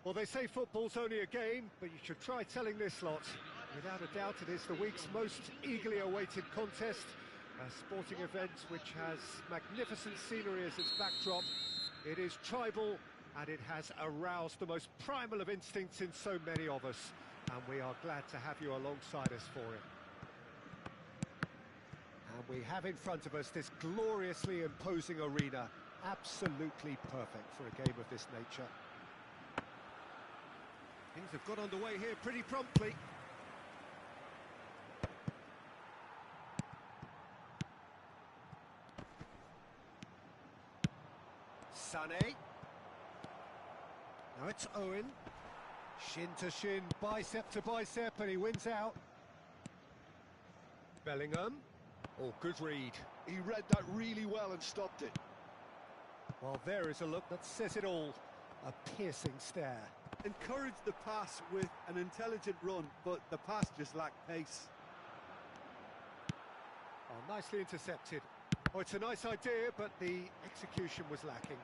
Well, they say football's only a game, but you should try telling this lot. Without a doubt, it is the week's most eagerly awaited contest, a sporting event which has magnificent scenery as its backdrop. It is tribal, and it has aroused the most primal of instincts in so many of us, and we are glad to have you alongside us for it. And we have in front of us this gloriously imposing arena, absolutely perfect for a game of this nature. Things have got underway here pretty promptly. Sané. Now it's Owen. Shin to shin, bicep to bicep, and he wins out. Bellingham. Oh, good read. He read that really well and stopped it. Well, there is a look that says it all. A piercing stare. Encouraged the pass with an intelligent run, but the pass just lacked pace. Oh, nicely intercepted. Oh, it's a nice idea, but the execution was lacking.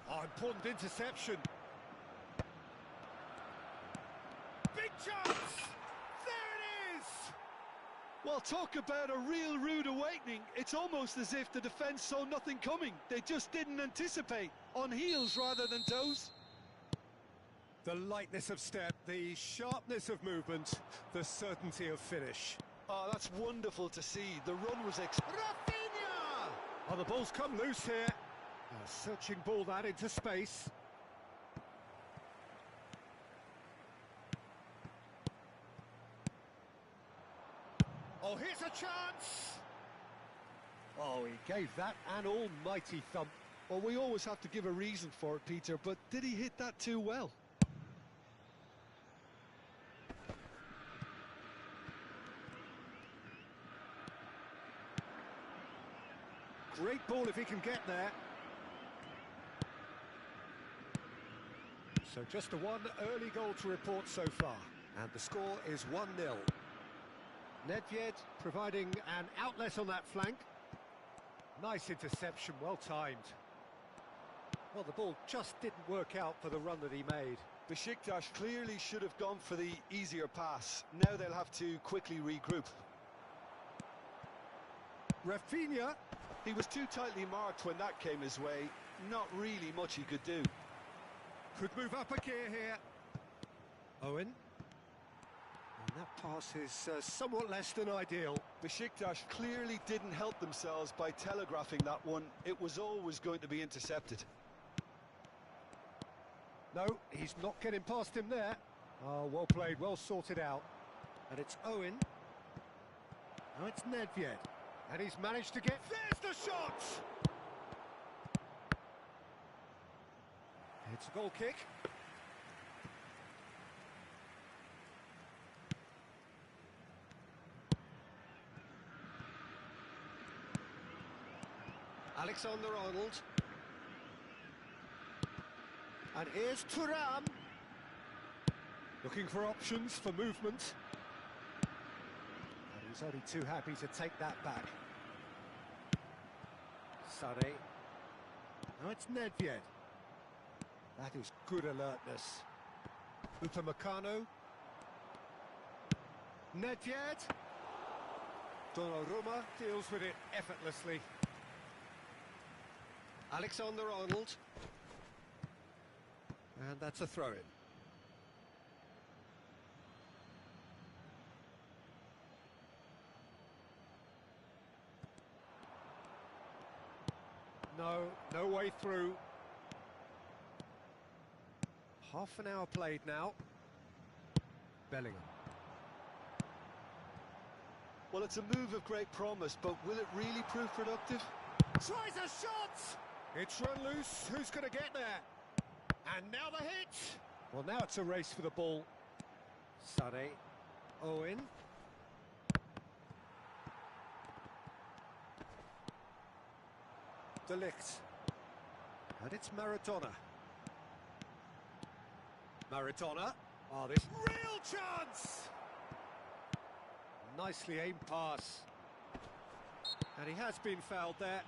Oh, important interception. Big chance! There it is! Well, talk about a real rude awakening. It's almost as if the defence saw nothing coming. They just didn't anticipate. On heels rather than toes. The lightness of step, the sharpness of movement, the certainty of finish. Oh, that's wonderful to see. The run was Rafinha! Oh, the ball's come loose here. A searching ball that into space. Oh, here's a chance! Oh, he gave that an almighty thump. Well, we always have to give a reason for it, Peter, but did he hit that too well? Great ball if he can get there. So just the one early goal to report so far. And the score is 1-0. Nedved providing an outlet on that flank. Nice interception, well timed. Well, the ball just didn't work out for the run that he made. Besiktas clearly should have gone for the easier pass. Now they'll have to quickly regroup. Rafinha. He was too tightly marked when that came his way. Not really much he could do. Could move up a gear here. Owen. And that pass is somewhat less than ideal. Besiktas clearly didn't help themselves by telegraphing that one. It was always going to be intercepted. No, he's not getting past him there. Oh, well played, well sorted out. And it's Owen. Now it's Nedved. And he's managed to get... There's the shot! It's a goal kick. Alexander-Arnold. And here's Thuram. Looking for options for movement. And he's only too happy to take that back. Sané. Now it's Nedved. That is good alertness. Upamecano. Nedved. Donnarumma deals with it effortlessly. Alexander-Arnold. And that's a throw-in. No way through. Half an hour played now. Bellingham. Well, it's a move of great promise, but will it really prove productive? Tries a shot! It's run loose. Who's going to get there? And now the hit! Well, now it's a race for the ball. Sané. Owen. De Ligt. And it's Maradona. Maradona. Oh, this real chance! Nicely aimed pass. And he has been fouled there.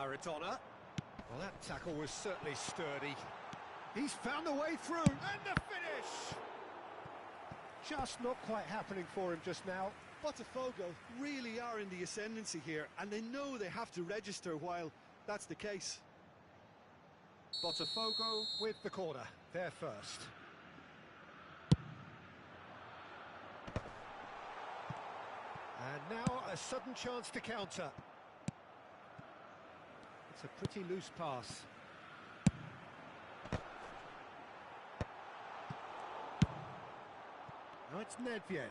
Maradona. Well, that tackle was certainly sturdy. He's found a way through, and the finish! Just not quite happening for him just now. Botafogo really are in the ascendancy here, and they know they have to register while that's the case. Botafogo with the corner, they're first. And now a sudden chance to counter. It's a pretty loose pass. Now it's Nedved.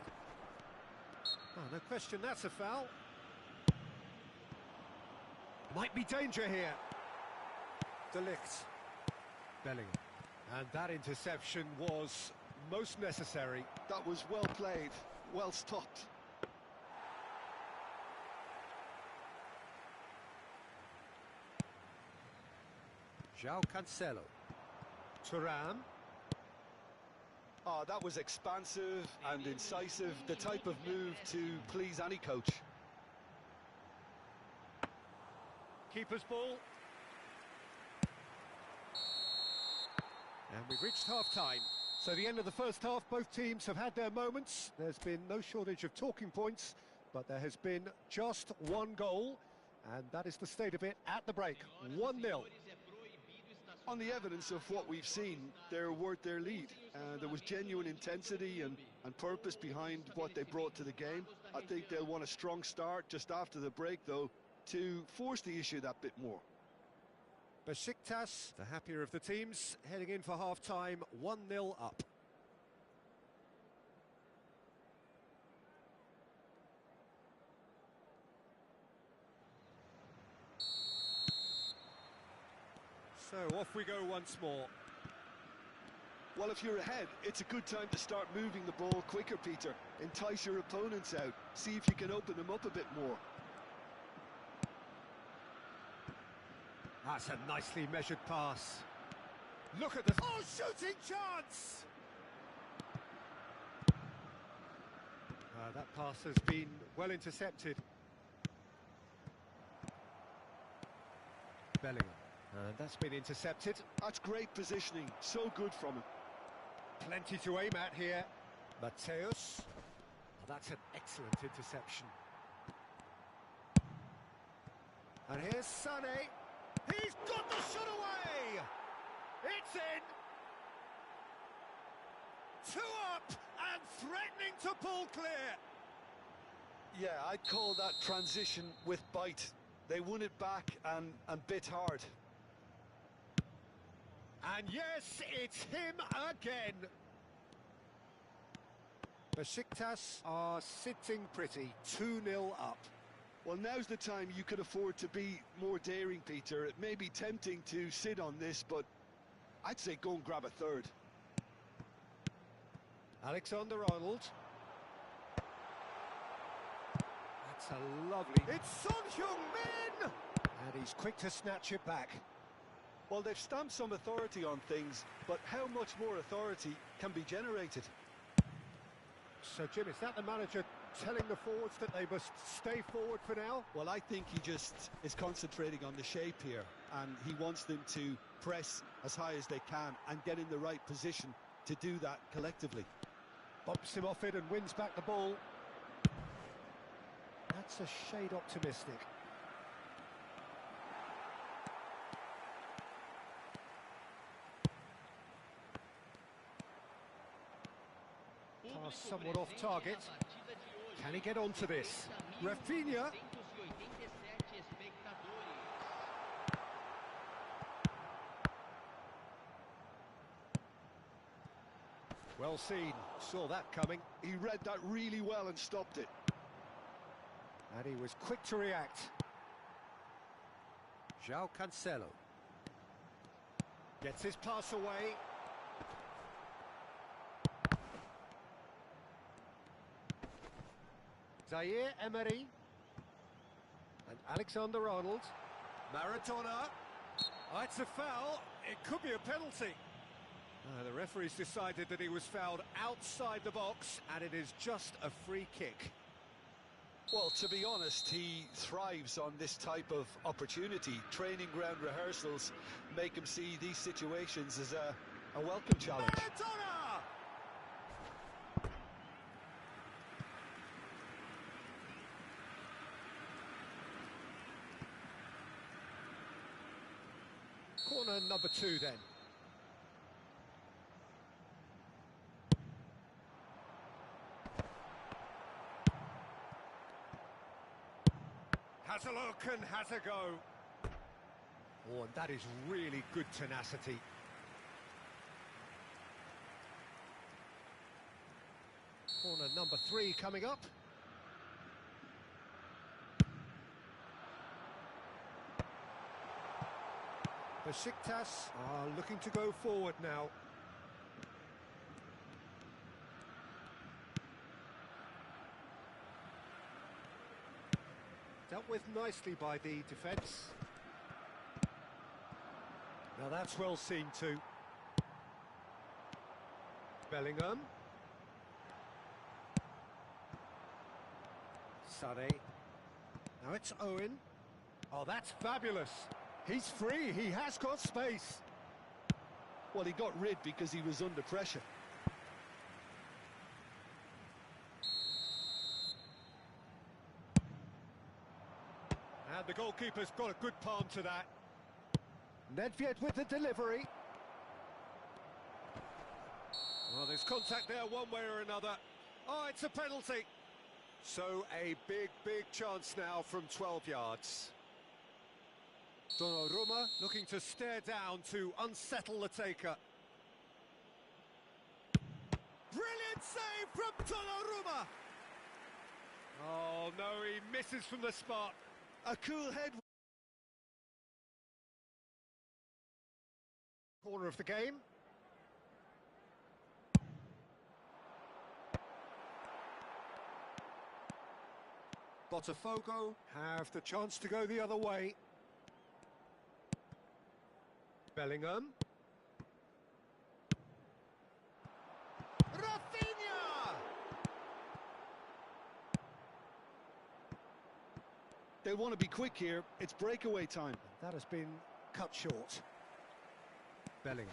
Oh, no question, that's a foul. Might be danger here. Delict. Bellingham. And that interception was most necessary. That was well played, well stopped. João Cancelo. Thuram. Oh, that was expansive and incisive, the type of move to please any coach. Keeper's ball. And we've reached half-time. So the end of the first half, both teams have had their moments. There's been no shortage of talking points, but there has been just one goal, and that is the state of it at the break. 1-0. On the evidence of what we've seen, they're worth their lead. There was genuine intensity and purpose behind what they brought to the game. I think they'll want a strong start just after the break, though, to force the issue that bit more. Besiktas, the happier of the teams, heading in for half-time, 1-0 up. So off we go once more. Well, if you're ahead, it's a good time to start moving the ball quicker, Peter. Entice your opponents out. See if you can open them up a bit more. That's a nicely measured pass. Look at the... Oh, shooting chance! That pass has been well intercepted. Bellingham. And that's been intercepted. That's great positioning. So good from him. Plenty to aim at here. Mateus. Oh, that's an excellent interception. And here's Sané. He's got the shot away! It's in! 2 up and threatening to pull clear. Yeah, I'd call that transition with bite. They won it back and bit hard. And yes, it's him again. Besiktas are sitting pretty, 2-0 up. Well, now's the time you could afford to be more daring, Peter. It may be tempting to sit on this, but I'd say go and grab a third. Alexander-Arnold. That's a lovely... It's Son Heung-min! And he's quick to snatch it back. Well, they've stamped some authority on things, but how much more authority can be generated? So, Jim, is that the manager telling the forwards that they must stay forward for now? Well, I think he just is concentrating on the shape here, and he wants them to press as high as they can and get in the right position to do that collectively. Bumps him off it and wins back the ball. That's a shade optimistic. Pass somewhat off target. Can he get onto this? Rafinha. Well seen, saw that coming. He read that really well and stopped it. And he was quick to react. João Cancelo. Gets his pass away. Zaire Emery. And Alexander-Arnold. Maradona. Oh, it's a foul. It could be a penalty. The referee's decided that he was fouled outside the box, and it is just a free kick. Well, to be honest, he thrives on this type of opportunity. Training ground rehearsals make him see these situations as a welcome challenge. Corner number 2 then. Has a look and has a go. Oh, and that is really good tenacity. Corner number 3 coming up. Besiktas are looking to go forward now. Dealt with nicely by the defence. Now that's well seen too. Bellingham. Sane. Now it's Owen. Oh, that's fabulous. He's free, he has got space. Well, he got rid because he was under pressure. And the goalkeeper's got a good palm to that. Nedved with the delivery. Well, there's contact there one way or another. Oh, it's a penalty. So a big chance now from 12 yards. Donnarumma looking to stare down to unsettle the taker. Brilliant save from Donnarumma! Oh no, he misses from the spot. A cool head. Corner of the game. Botafogo have the chance to go the other way. Bellingham. Rafinha! They want to be quick here. It's breakaway time. That has been cut short. Bellingham.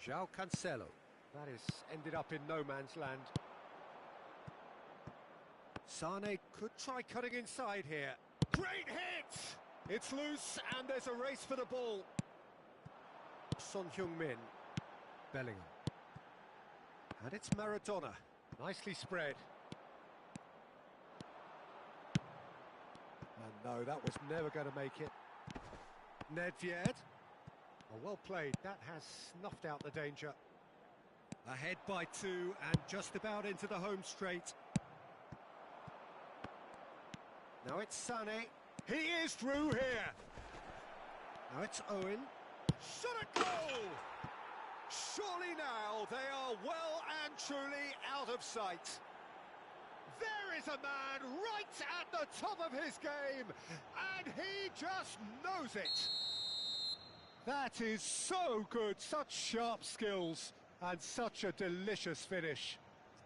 João Cancelo. That is ended up in no man's land. Sane could try cutting inside here. Great hit! It's loose and there's a race for the ball. Son Heung-min. Bellingham. And it's Maradona. Nicely spread. And no, that was never going to make it. Nedved. Oh, well played. That has snuffed out the danger. Ahead by 2 and just about into the home straight. Now it's Sane. He is through here. Now it's Owen. Shot a goal! Surely now they are well and truly out of sight. There is a man right at the top of his game, and he just knows it. That is so good, such sharp skills, and such a delicious finish.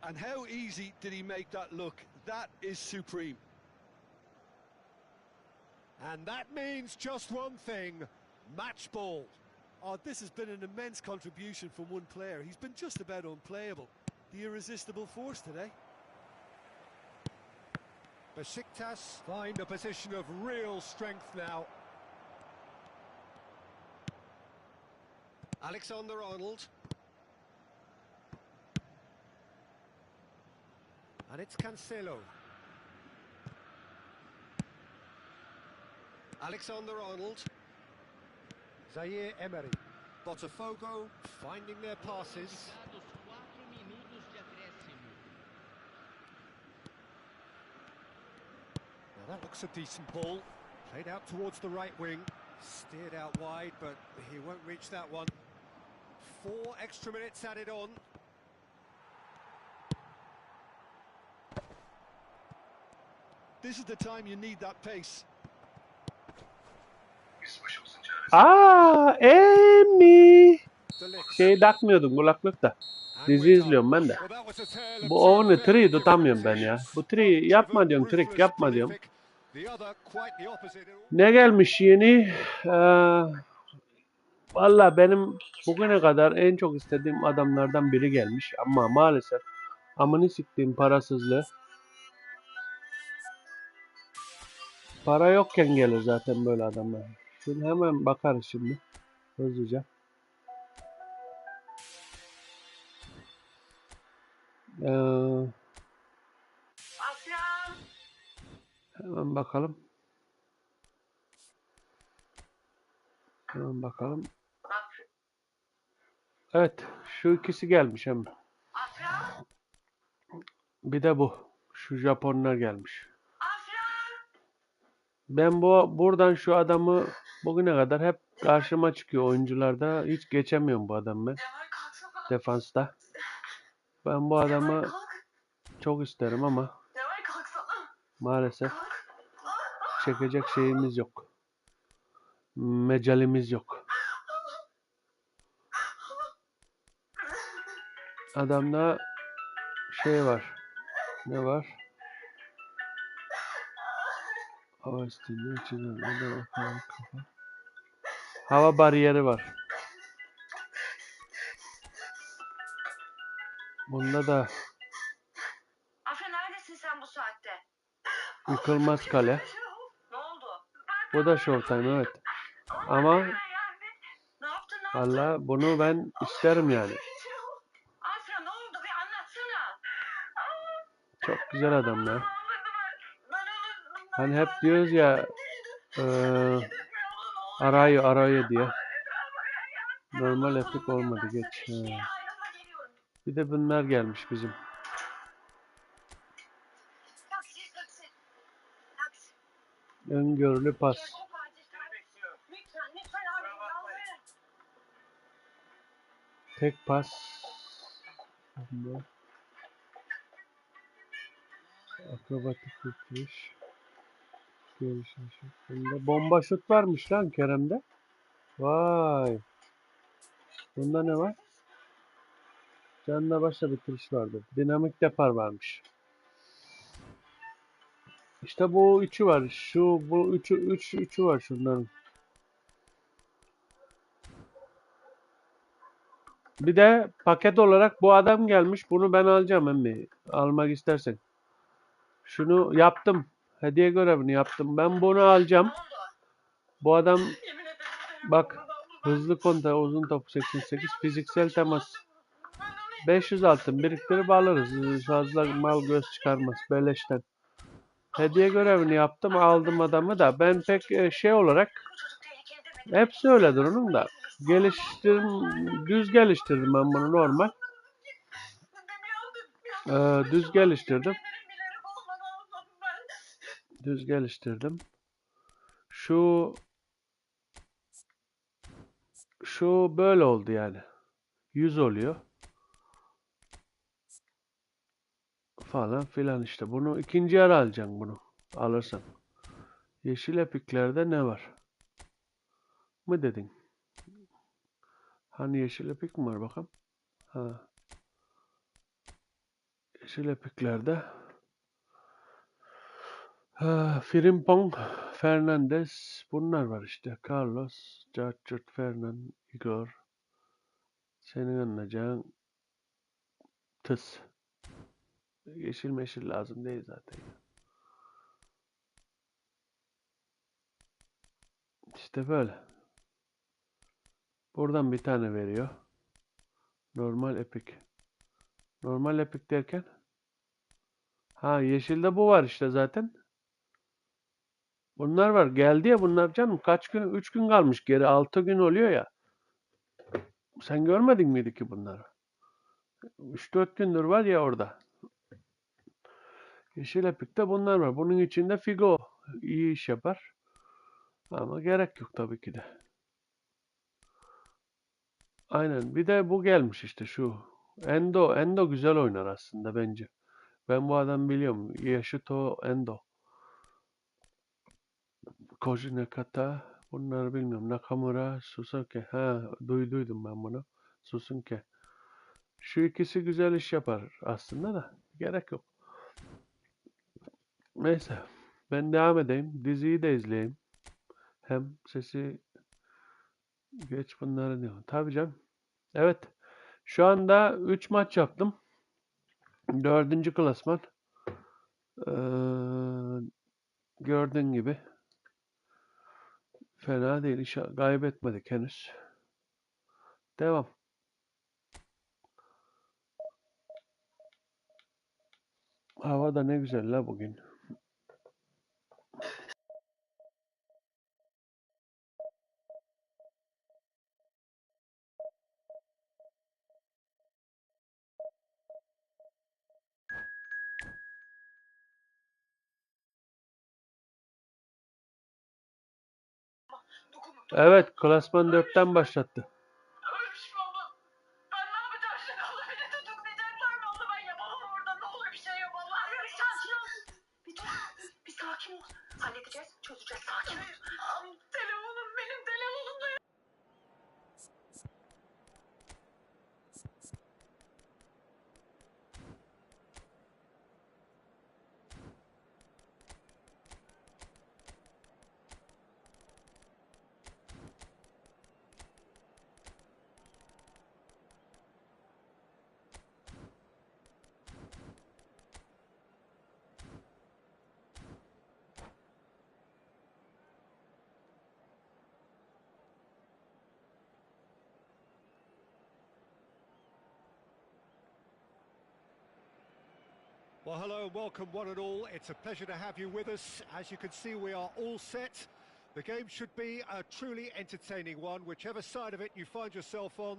And how easy did he make that look? That is supreme. And that means just one thing, match ball. Oh, this has been an immense contribution from one player. He's been just about unplayable. The irresistible force today. Besiktas find a position of real strength now. Alexander-Arnold. And it's Cancelo. Alexander-Arnold. Zaire Emery. Botafogo finding their passes. Now that looks a decent ball. Played out towards the right wing. Steered out wide, but he won't reach that one. 4 extra minutes added on. This is the time you need that pace. Emi! Şey takmıyordum kulaklık da. Dizi izliyorum ben de. Bu ovunu triyi tutamıyorum ben ya. Bu triyi yapma diyorum, trik yapma diyorum. Ne gelmiş yeni? Valla benim bugüne kadar en çok istediğim adamlardan biri gelmiş. Ama maalesef amını siktiğim parasızlığı. Para yokken gelir zaten böyle adamlar. Şimdi hemen bakarız şimdi. Hızlıca. Hemen bakalım. Hemen bakalım. Evet. Şu ikisi gelmiş hemen. Bir de bu. Şu Japonlar gelmiş. Ben buradan şu adamı bugüne kadar hep karşıma çıkıyor oyuncularda. Hiç geçemiyorum bu adamı ben. Defansta. Ben bu adamı çok isterim ama maalesef çekecek şeyimiz yok. Mecalimiz yok. Adamda şey var. Ne var? Hava üstünde içinde hava bariyeri var. Bunda da Afra neredesin sen bu saatte? yıkılmaz kale. Ne oldu? Bu da Showtime evet. Ama Ne yaptın? valla bunu ben isterim yani. Afra ne oldu? Bir anlatsana. Çok güzel adam ya. Ben Hani hep diyoruz ya arayı diye. Normal epik olmadı geç. Bir de bunlar gelmiş bizim. Öngörülü pas. Tek pas. Akrobatik yürüyüş. Gelişim şeklinde. Bomba şut varmış lan Kerem'de. Vay. Bunda ne var? Canla başla bitiriş vardı. Dinamik depar varmış. İşte bu üçü var. Bu üçü var şunların. Bir de paket olarak bu adam gelmiş. Bunu ben alacağım emmi. Almak istersen. Şunu yaptım. Hediye görevini yaptım. Ben bunu alacağım. Bu adam bak hızlı konta uzun top 88 fiziksel temas 500 altın biriktirip alırız. Fazla mal göz çıkarmaz beleşten. Hediye görevini yaptım aldım adamı da ben pek şey olarak hepsi öyledir onun da düz geliştirdim ben bunu normal. Düz geliştirdim. Düz geliştirdim. Şu böyle oldu yani. 100 oluyor. Falan filan işte. Bunu ikinci yarı alacaksın bunu. Alırsan. Yeşil epiklerde ne var? Mı dedin? Hani yeşil epik mi var bakalım? Ha. Yeşil epiklerde Frimpong, Fernandez bunlar var işte. Carlos, Gertrude, Fernand, Igor. Senin anlayacağın tıs. Yeşil meşil lazım değil zaten. İşte böyle. Buradan bir tane veriyor. Normal epik. Normal epik derken? Ha yeşilde bu var işte zaten. Bunlar var. Geldi ya bunlar canım. Kaç gün? 3 gün kalmış geri. 6 gün oluyor ya. Sen görmedin miydi ki bunları? 3-4 gündür var ya orada. Yeşil epikte bunlar var. Bunun içinde Figo iyi iş yapar. Ama gerek yok tabii ki de. Aynen. Bir de bu gelmiş işte şu. Endo güzel oynar aslında bence. Ben bu adam biliyorum. Yashito Endo. Koji Nakata. Bunları bilmiyorum. Nakamura, Susuke. Ha, duydum ben bunu. Susuke. Şu ikisi güzel iş yapar aslında da. Gerek yok. Neyse. Ben devam edeyim. Diziyi de izleyeyim. Hem sesi geç bunları diyor. Tabii canım. Evet. Şu anda 3 maç yaptım. 4. klasman. Ee, gördüğün gibi. Fena değil. Kaybetmedik henüz. Devam. Hava da ne güzel la bugün. Evet, klasman 4'ten başlattı. Öyle bir şey mi oldu? Ben ne yapacağım şimdi? Allah beni tutuklayacaklar mı? Allah ben yapamam orada. Ne olur bir şey yap Allah. Hayır bir sakin ol. Bir dur. Bir sakin ol. Halledeceğiz, çözeceğiz. Sakin ol. Telefonum benim telefonumda. Well, hello and welcome one and all. It's a pleasure to have you with us. As you can see, we are all set. The game should be a truly entertaining one, whichever side of it you find yourself on.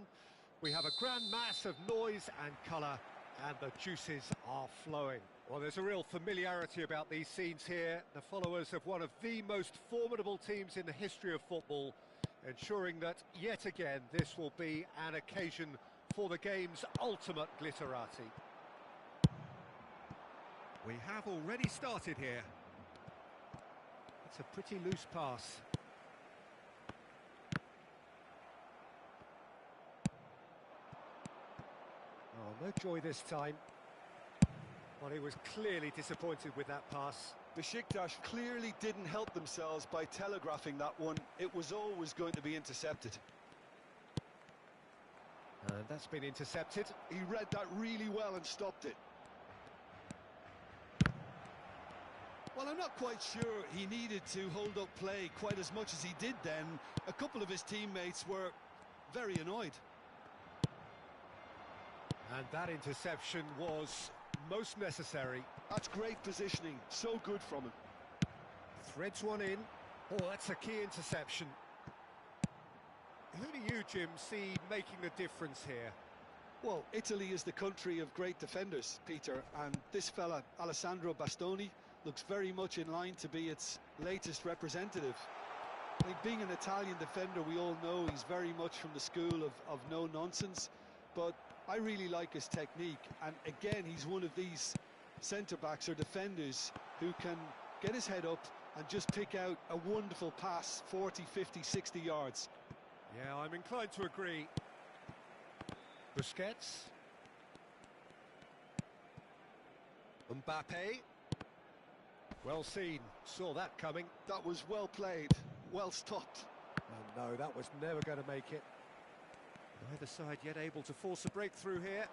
We have a grand mass of noise and colour, and the juices are flowing. Well, there's a real familiarity about these scenes here. The followers of one of the most formidable teams in the history of football, ensuring that, yet again, this will be an occasion for the game's ultimate glitterati. We have already started here. It's a pretty loose pass. Oh, no joy this time. Well, he was clearly disappointed with that pass. Besiktas clearly didn't help themselves by telegraphing that one. It was always going to be intercepted. And that's been intercepted. He read that really well and stopped it. Well, I'm not quite sure he needed to hold up play quite as much as he did then. A couple of his teammates were very annoyed. And that interception was most necessary. That's great positioning, so good from him. Threads one in. Oh, that's a key interception. Who do you, Jim, see making the difference here? Well, Italy is the country of great defenders, Peter, and this fella, Alessandro Bastoni, looks very much in line to be its latest representative. I think being an Italian defender, we all know he's very much from the school of no-nonsense, but I really like his technique, and again, he's one of these centre-backs or defenders who can get his head up and just pick out a wonderful pass, 40, 50, 60 yards. Yeah, I'm inclined to agree. Busquets. Mbappe. Well seen, saw that coming. That was well played, well stopped. And no, that was never going to make it. Neither side yet able to force a breakthrough here.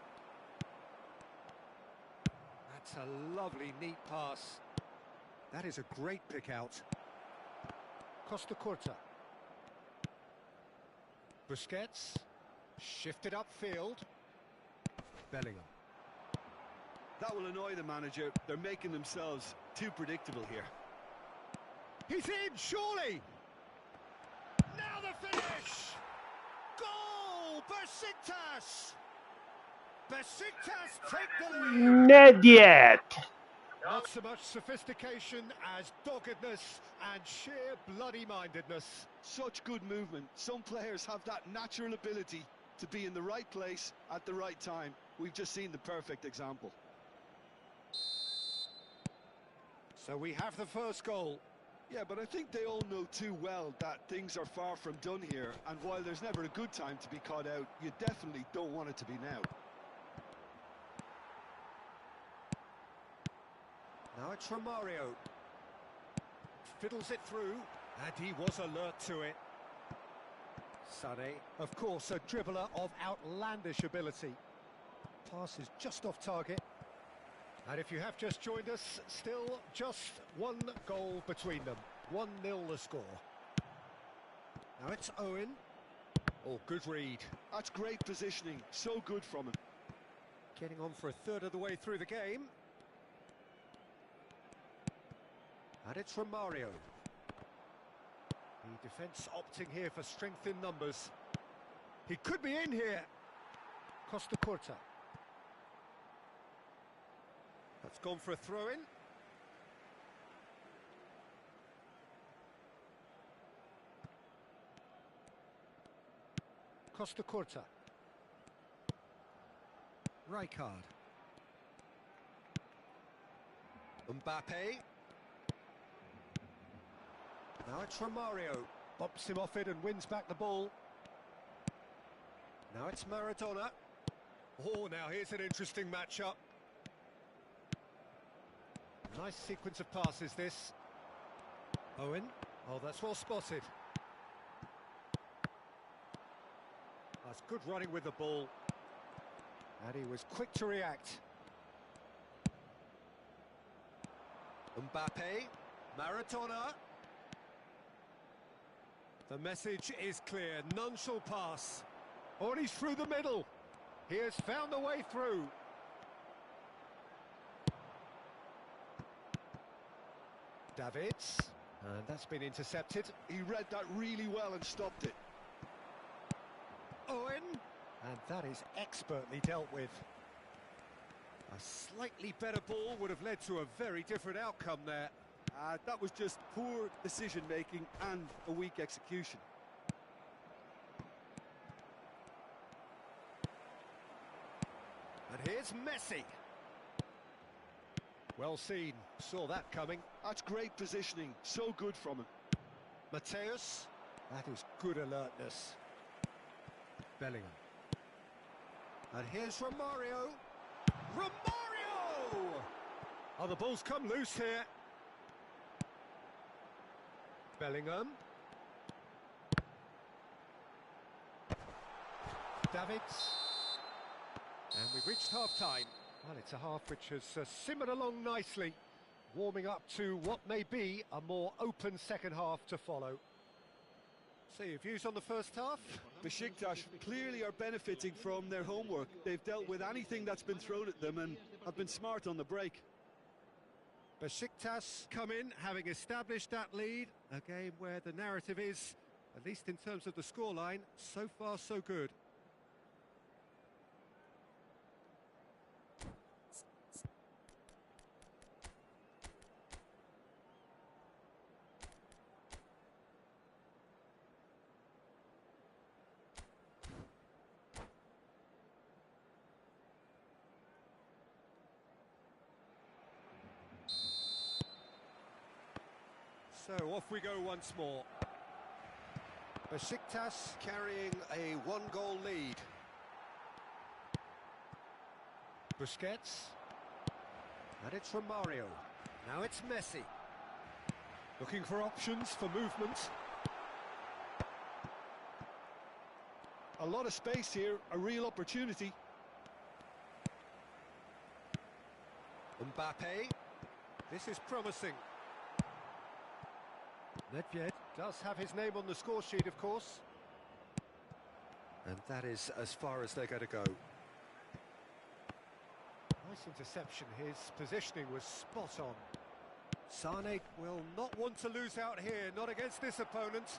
That's a lovely, neat pass. That is a great pick out. Costa Curta. Busquets. Shifted upfield. Bellingham. That will annoy the manager. They're making themselves too predictable here. He's in, surely! Now the finish! Goal! Besiktas! Besiktas take the lead! Ne diyet? Not so much sophistication as doggedness and sheer bloody-mindedness. Such good movement. Some players have that natural ability to be in the right place at the right time. We've just seen the perfect example. So we have the first goal. Yeah, but I think they all know too well that things are far from done here, and while there's never a good time to be caught out, you definitely don't want it to be now. Now it's Romario. Fiddles it through, and he was alert to it. Sané, of course, a dribbler of outlandish ability. Pass is just off target. And if you have just joined us, still just one goal between them. 1-0 the score. Now it's Owen. Oh, good read. That's great positioning, so good from him. Getting on for a third of the way through the game. And it's Romario. The defence opting here for strength in numbers. He could be in here. Costa Curta. That's gone for a throw-in. Costa Curta. Rijkaard. Mbappe. Now it's Romario. Bops him off it and wins back the ball. Now it's Maradona. Oh, now here's an interesting matchup. Nice sequence of passes, this. Owen. Oh, that's well spotted. That's good running with the ball. And he was quick to react. Mbappe. Maradona. The message is clear. None shall pass. Oh, and he's through the middle. He has found a way through. Davids. And that's been intercepted. He read that really well and stopped it. Owen. And that is expertly dealt with. A slightly better ball would have led to a very different outcome there. That was just poor decision-making and a weak execution. And here's Messi. Well seen, saw that coming. That's great positioning, so good from him. Mateus, that is good alertness. Bellingham. And here's Romario. Romario! Oh, the ball's come loose here. Bellingham. Davids. And we've reached half-time. Well, it's a half which has simmered along nicely, warming up to what may be a more open second half to follow. So, your views on the first half? Besiktas clearly are benefiting from their homework. They've dealt with anything that's been thrown at them and have been smart on the break. Besiktas come in, having established that lead. A game where the narrative is, at least in terms of the scoreline, so far so good. So off we go once more. Besiktas carrying a one-goal lead. Busquets. And it's Romario. Now it's Messi. Looking for options for movement. A lot of space here, a real opportunity. Mbappe. This is promising. Nedved does have his name on the score sheet, of course. And that is as far as they're going to go. Nice interception. His positioning was spot on. Sané will not want to lose out here, not against this opponent.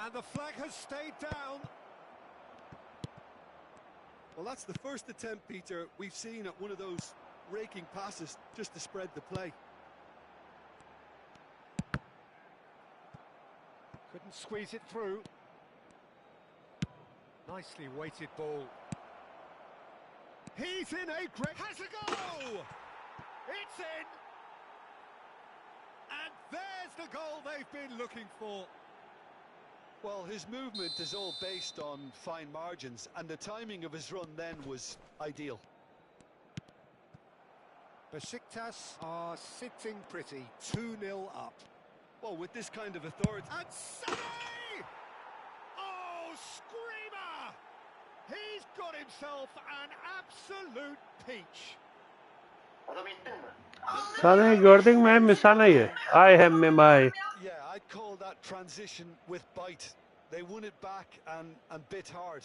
And the flag has stayed down. Well, that's the first attempt, Peter, we've seen at one of those raking passes just to spread the play. Couldn't squeeze it through. Nicely weighted ball. He's in a great... Has a go! It's in! And there's the goal they've been looking for. Well, his movement is all based on fine margins, and the timing of his run then was ideal. Besiktas are sitting pretty, 2-0 up. Well, with this kind of authority... And Sané! Oh, screamer! He's got himself an absolute peach. Sana'yı gördün mü emmi Sana'yı? Ay hemmim ay. Yeah, I'd call that transition with bite. They won it back and bit hard.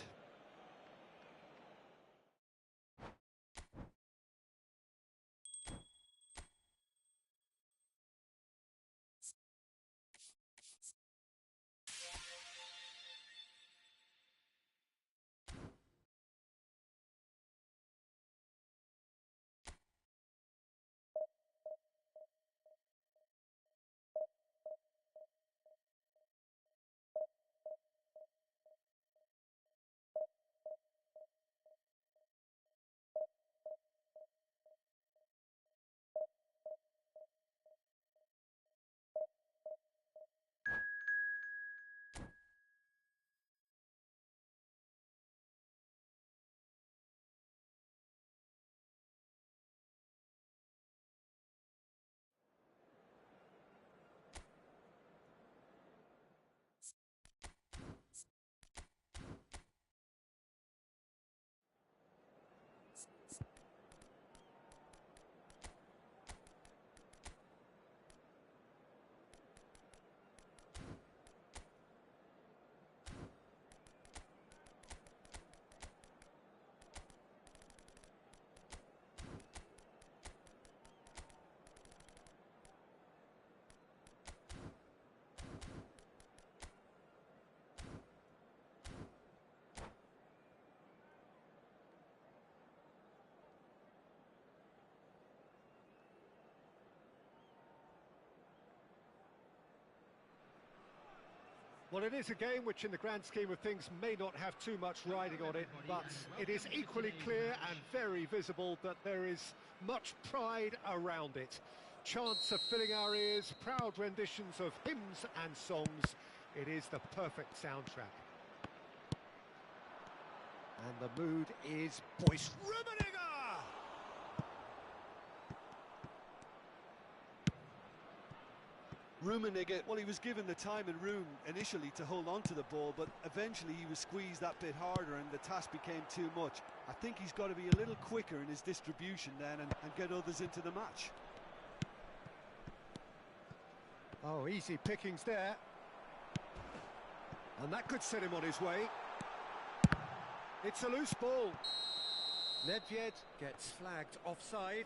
Well, it is a game which in the grand scheme of things may not have too much riding on it, but it is equally clear and very visible that there is much pride around it. Chants are filling our ears, proud renditions of hymns and songs. It is the perfect soundtrack. And the mood is boisterous. Rummenigge! Rummenigge, well, he was given the time and room initially to hold on to the ball, but eventually he was squeezed that bit harder and the task became too much. I think he's got to be a little quicker in his distribution then and get others into the match. Oh, easy pickings there. And that could set him on his way. It's a loose ball. Nedved gets flagged offside.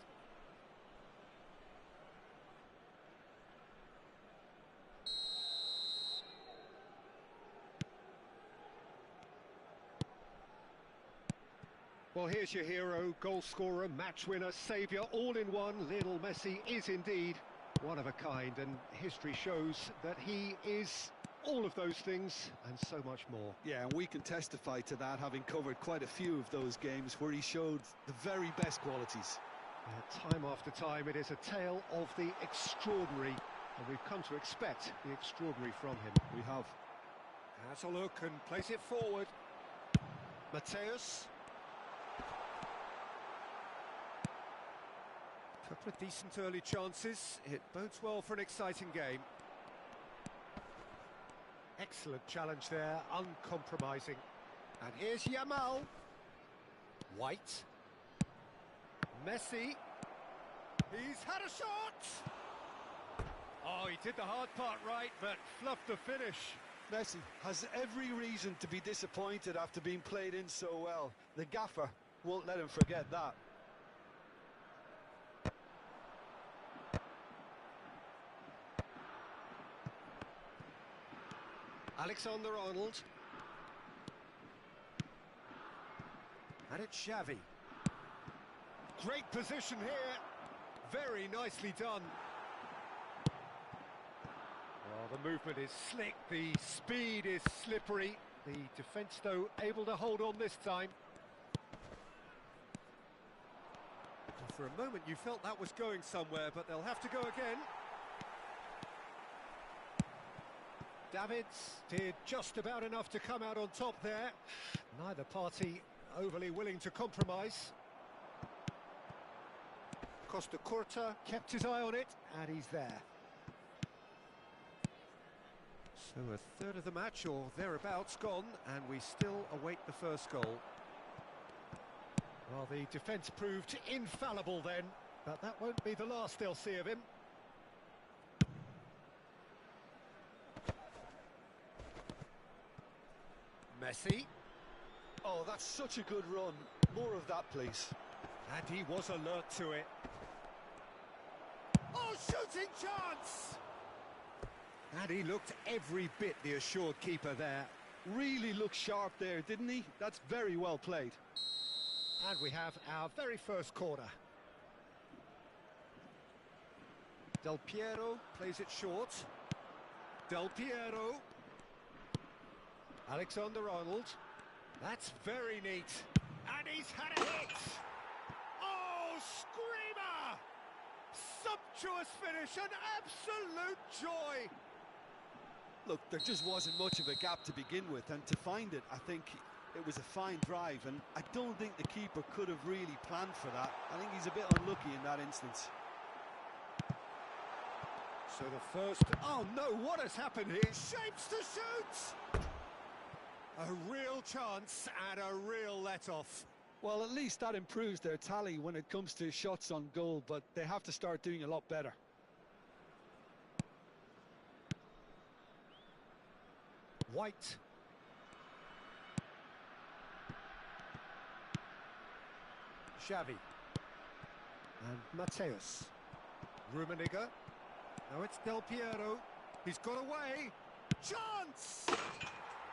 Well, here's your hero, goal scorer, match winner, saviour, all in one. Lionel Messi is indeed one of a kind, and history shows that he is all of those things and so much more. Yeah, and we can testify to that, having covered quite a few of those games where he showed the very best qualities. Time after time, it is a tale of the extraordinary, and we've come to expect the extraordinary from him. We have. Has a look and plays it forward. Mateus. Couple of decent early chances. It bodes well for an exciting game. Excellent challenge there, uncompromising. And here's Yamal. White. Messi. He's had a shot! Oh, he did the hard part right, but fluffed the finish. Messi has every reason to be disappointed after being played in so well. The gaffer won't let him forget that. Alexander-Arnold. And it's Xavi. Great position here. Very nicely done. Well, the movement is slick, the speed is slippery. The defence, though, able to hold on this time. And for a moment you felt that was going somewhere, but they'll have to go again. Davids did just about enough to come out on top there. Neither party overly willing to compromise. Costa Curta kept his eye on it, and he's there. So a third of the match, or thereabouts, gone, and we still await the first goal. Well, the defence proved infallible then, but that won't be the last they'll see of him. Messi. Oh, that's such a good run. More of that, please. And he was alert to it. Oh, shooting chance! And he looked every bit the assured keeper there. Really looked sharp there, didn't he? That's very well played. And we have our very first corner. Del Piero plays it short. Del Piero. Alexander-Arnold. That's very neat. And he's had a hit! Oh, screamer! Sumptuous finish, an absolute joy! Look, there just wasn't much of a gap to begin with, and to find it, I think it was a fine drive, and I don't think the keeper could have really planned for that. I think he's a bit unlucky in that instance. So the first... Oh no, what has happened here? Shapes to shoot! A real chance and a real let-off. Well, at least that improves their tally when it comes to shots on goal, but they have to start doing a lot better. White. Xavi. And Mateus. Rummenigge. Now it's Del Piero. He's got away. Chance!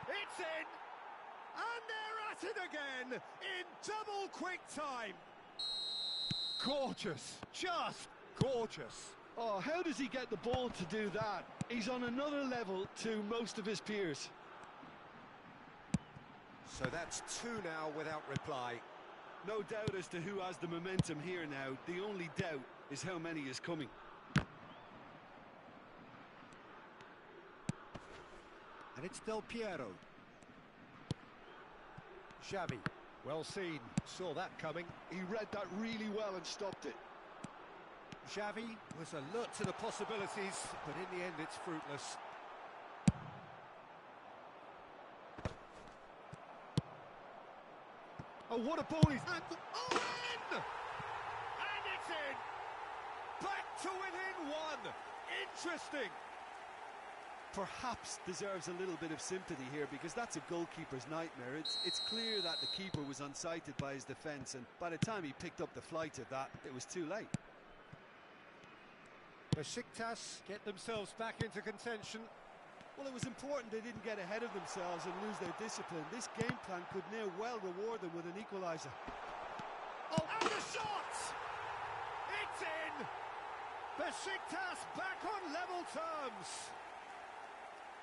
It's in! And they're at it again in double quick time. Gorgeous. Just gorgeous. Oh, how does he get the ball to do that? He's on another level to most of his peers. So that's two now without reply. No doubt as to who has the momentum here now. The only doubt is how many is coming. And it's Del Piero. Xavi, well seen, saw that coming. He read that really well and stopped it. Xavi was alert to the possibilities, but in the end it's fruitless. Oh, what a ball he's... And, oh, in! And it's in! Back to within one! Interesting! Perhaps deserves a little bit of sympathy here, because that's a goalkeeper's nightmare. It's clear that the keeper was unsighted by his defence, and by the time he picked up the flight of that, it was too late. Besiktas get themselves back into contention. Well, it was important they didn't get ahead of themselves and lose their discipline. This game plan could now well reward them with an equaliser. Oh, and the shot! It's in! Besiktas back on level terms.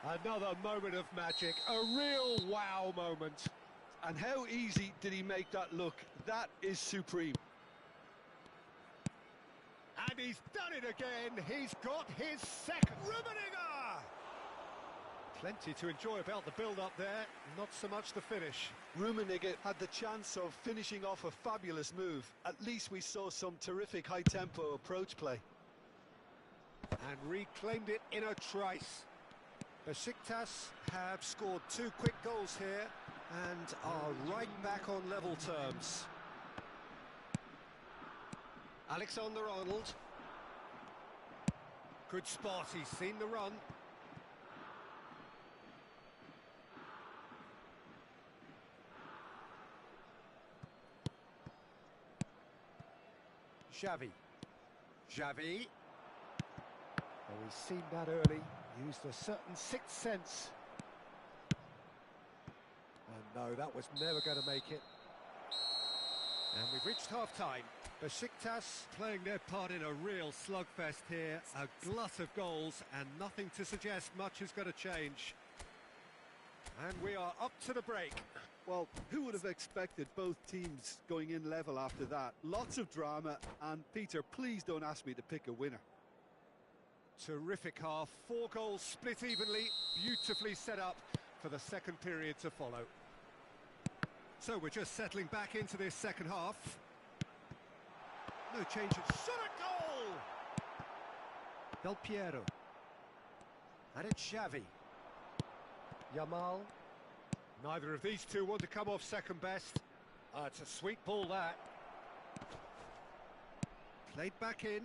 Another moment of magic, a real wow moment. And how easy did he make that look? That is supreme. And he's done it again. He's got his second. Rummenigge! Plenty to enjoy about the build-up there, not so much the finish. Rummenigge had the chance of finishing off a fabulous move. At least we saw some terrific high-tempo approach play. And reclaimed it in a trice. Besiktas have scored 2 quick goals here and are right back on level terms. Alexander-Arnold. Good spot, he's seen the run. Xavi. Xavi. Oh, he's seen that early. Used a certain sixth sense. And no, that was never going to make it. And we've reached half-time. Besiktas playing their part in a real slugfest here. A glut of goals and nothing to suggest much is going to change. And we are up to the break. Well, who would have expected both teams going in level after that? Lots of drama, and Peter, please don't ask me to pick a winner. Terrific half, 4 goals split evenly, beautifully set up for the second period to follow. So we're just settling back into this second half. No change of shot at goal! Del Piero. And it's Xavi. Yamal. Neither of these two want to come off second best. It's a sweet ball, that. Played back in.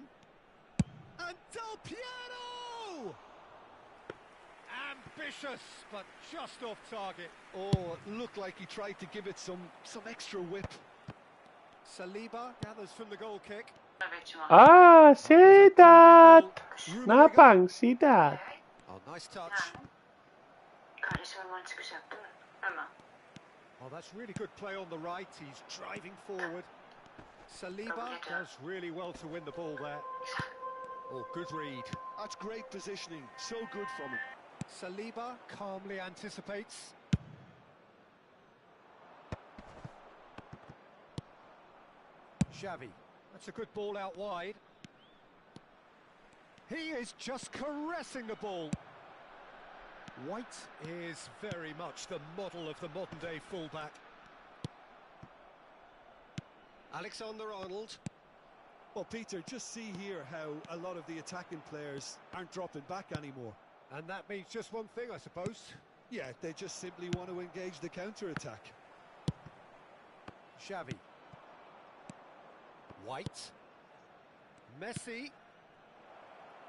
And Del Piero! Ambitious, but just off target. Oh, it looked like he tried to give it some extra whip. Saliba gathers from the goal kick. Sedat. Ne yapan Sedat? Oh, nice touch. Kardeşimin maçı çıkacak değil mi? Hemen. Oh, that's really good play on the right. He's driving forward. Saliba does really well to win the ball there. Oh, good read. That's great positioning. So good from him. Saliba calmly anticipates. Xavi. That's a good ball out wide. He is just caressing the ball. White is very much the model of the modern-day fullback. Alexander-Arnold. Well, Peter, just see here how a lot of the attacking players aren't dropping back anymore. And that means just one thing, I suppose. Yeah, they just simply want to engage the counter-attack. Xavi. White. Messi.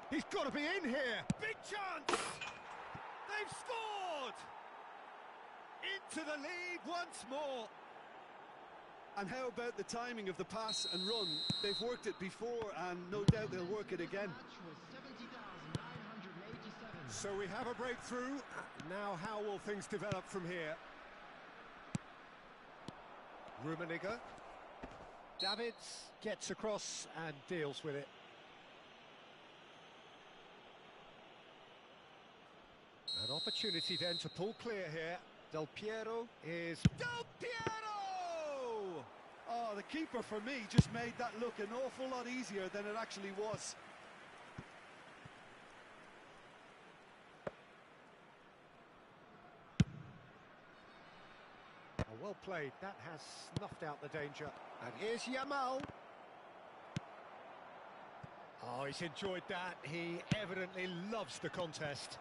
He's got to be in here. Big chance. They've scored. Into the lead once more. And how about the timing of the pass and run? They've worked it before, and no doubt they'll work it again. So we have a breakthrough. Now how will things develop from here? Rummenigge. Davids gets across and deals with it. An opportunity then to pull clear here. Del Piero is... Del Piero! Oh, the keeper, for me, just made that look an awful lot easier than it actually was. Well played. That has snuffed out the danger. And here's Yamal. Oh, he's enjoyed that. He evidently loves the contest.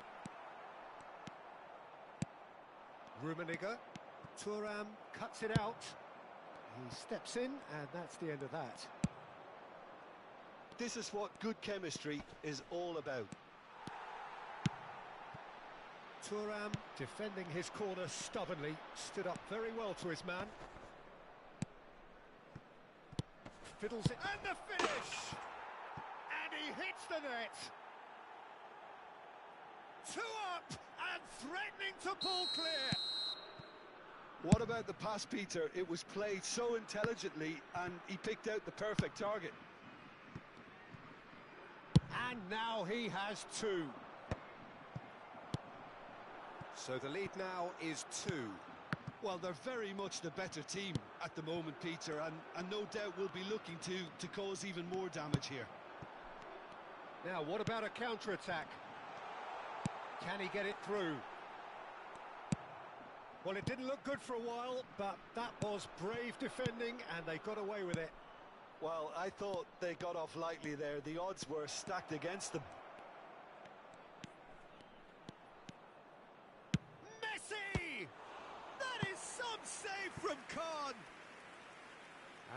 Rummenigge. Thuram cuts it out. He steps in, and that's the end of that. This is what good chemistry is all about. Thuram defending his corner stubbornly, stood up very well to his man. Fiddles it, and the finish! And he hits the net! 2 up, and threatening to pull clear! What about the pass, Peter? It was played so intelligently, and he picked out the perfect target. And now he has 2. So the lead now is 2. Well, they're very much the better team at the moment, Peter, and no doubt will be looking to cause even more damage here. Now, what about a counter-attack? Can he get it through? Well, it didn't look good for a while, but that was brave defending, and they got away with it. Well, I thought they got off lightly there. The odds were stacked against them. From Khan.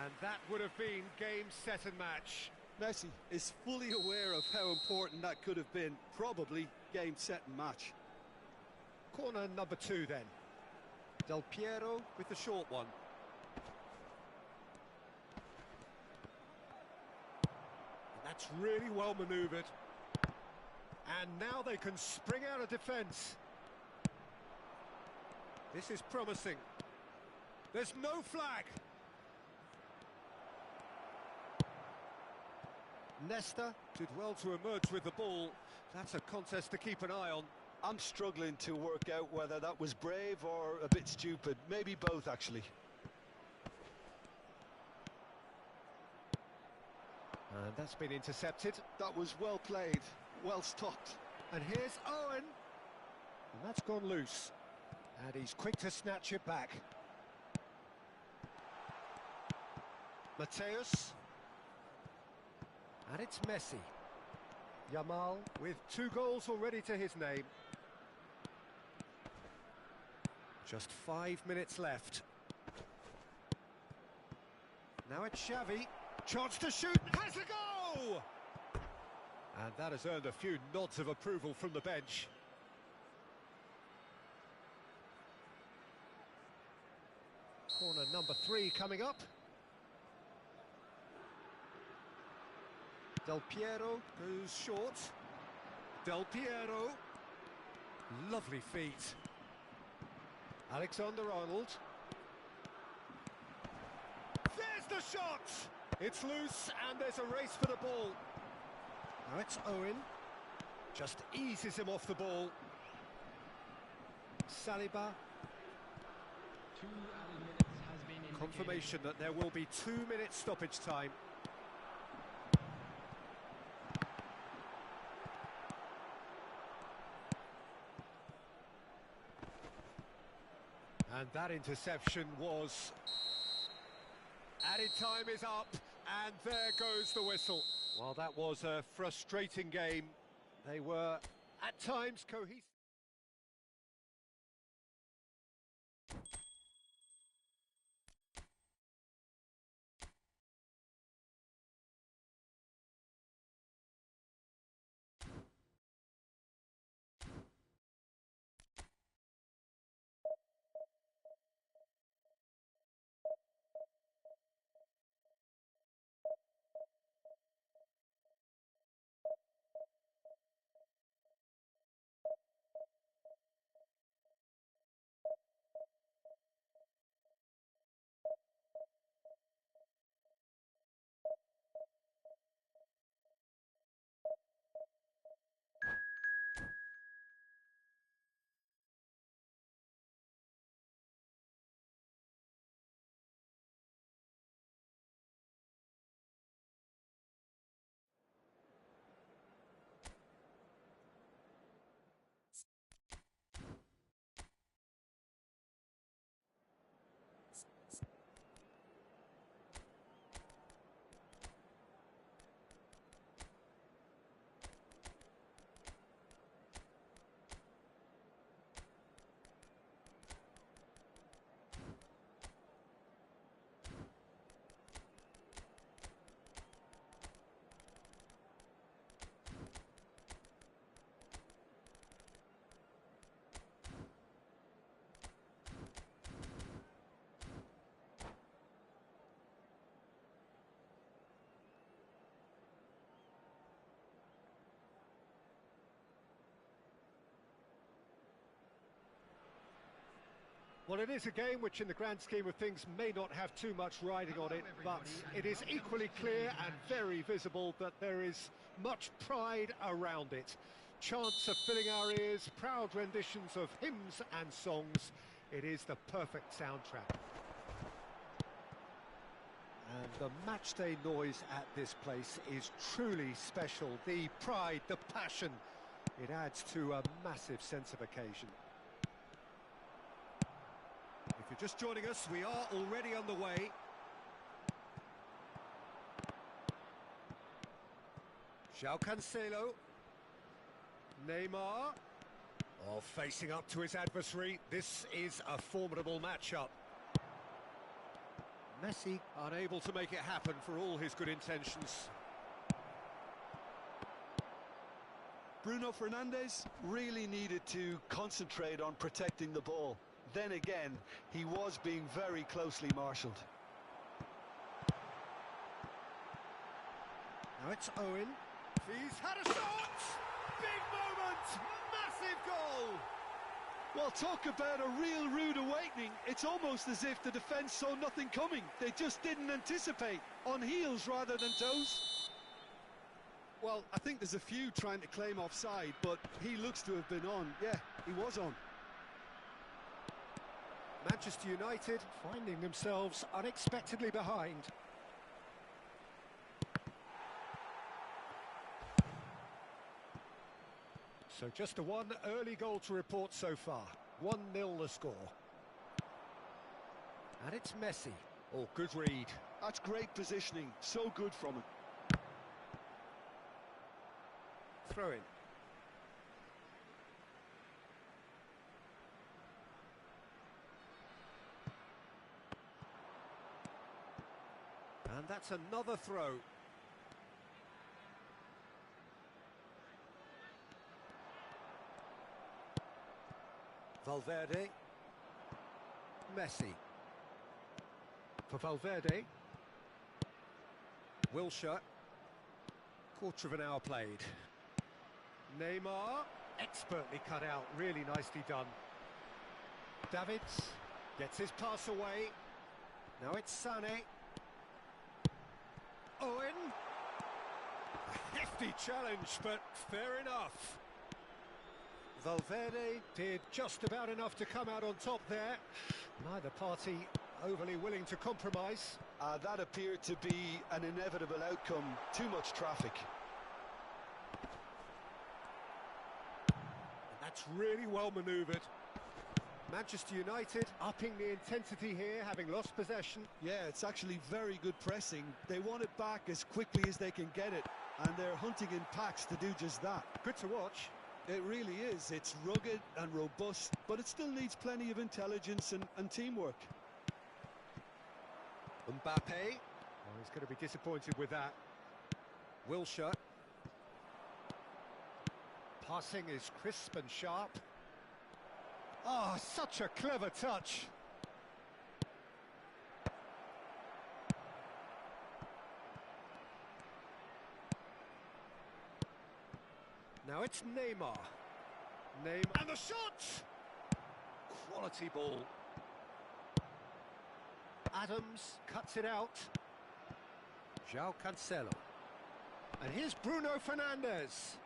And that would have been game, set and match. Messi is fully aware of how important that could have been. Probably game, set and match. Corner number 2 then. Del Piero with the short one. And that's really well manoeuvred. And now they can spring out of defence. This is promising. There's no flag. Nesta did well to emerge with the ball. That's a contest to keep an eye on. I'm struggling to work out whether that was brave or a bit stupid. Maybe both, actually. And that's been intercepted. That was well played, well stopped. And here's Owen. And that's gone loose. And he's quick to snatch it back. Mateus. And it's Messi. Yamal with 2 goals already to his name. Just 5 minutes left. Now it's Xavi. Chance to shoot. Has a goal! And that has earned a few nods of approval from the bench. Corner number 3 coming up. Del Piero goes short. Del Piero. Lovely feet. Alexander-Arnold. There's the shot! It's loose and there's a race for the ball. Now it's Owen. Just eases him off the ball. Saliba. 2 added minutes has been indicated. Confirmation that there will be 2 minutes stoppage time. And that interception was... Added time is up, and there goes the whistle. Well, that was a frustrating game. They were, at times, cohesive. Well, it is a game which, in the grand scheme of things, may not have too much riding on it, but it is equally clear and very visible that there is much pride around it. Chants are filling our ears, proud renditions of hymns and songs. It is the perfect soundtrack. And the matchday noise at this place is truly special. The pride, the passion, it adds to a massive sense of occasion. If you're just joining us, we are already on the way. João Cancelo. Neymar. Oh, facing up to his adversary. This is a formidable matchup. Messi unable to make it happen for all his good intentions. Bruno Fernandes really needed to concentrate on protecting the ball. Then again, he was being very closely marshalled. Now it's Owen. He's had a shot! Big moment! Massive goal! Well, talk about a real rude awakening. It's almost as if the defence saw nothing coming. They just didn't anticipate. On heels rather than toes. Well, I think there's a few trying to claim offside, but he looks to have been on. Yeah, he was on. Manchester United finding themselves unexpectedly behind. So just a one early goal to report so far. 1-0 the score. And it's Messi. Oh, good read. That's great positioning. So good from him. throw-in. And that's another throw. Valverde. Messi. For Valverde. Wilshere. Quarter of an hour played. Neymar. Expertly cut out. Really nicely done. Davids. Gets his pass away. Now it's Sané. Owen. A hefty challenge, but fair enough. Valverde did just about enough to come out on top there. Neither party overly willing to compromise. That appeared to be an inevitable outcome. Too much traffic. And that's really well manoeuvred. Manchester United upping the intensity here, having lost possession. Yeah, it's actually very good pressing. They want it back as quickly as they can get it, and they're hunting in packs to do just that. Good to watch. It really is. It's rugged and robust, but it still needs plenty of intelligence and teamwork. Mbappe. Oh, he's going to be disappointed with that. Wilshere. Passing is crisp and sharp. Oh, such a clever touch. Now it's Neymar. Neymar. And the shot! Quality ball. Adams cuts it out. João Cancelo. And here's Bruno Fernandes.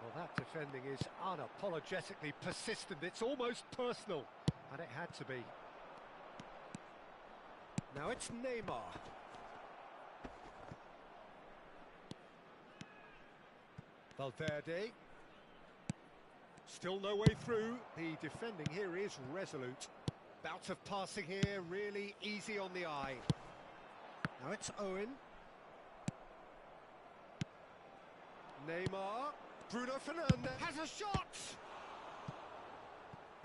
Well, that defending is unapologetically persistent. It's almost personal. And it had to be. Now it's Neymar. Valverde. Still no way through. The defending here is resolute. Bout of passing here, really easy on the eye. Now it's Owen. Neymar. Bruno Fernandes has a shot!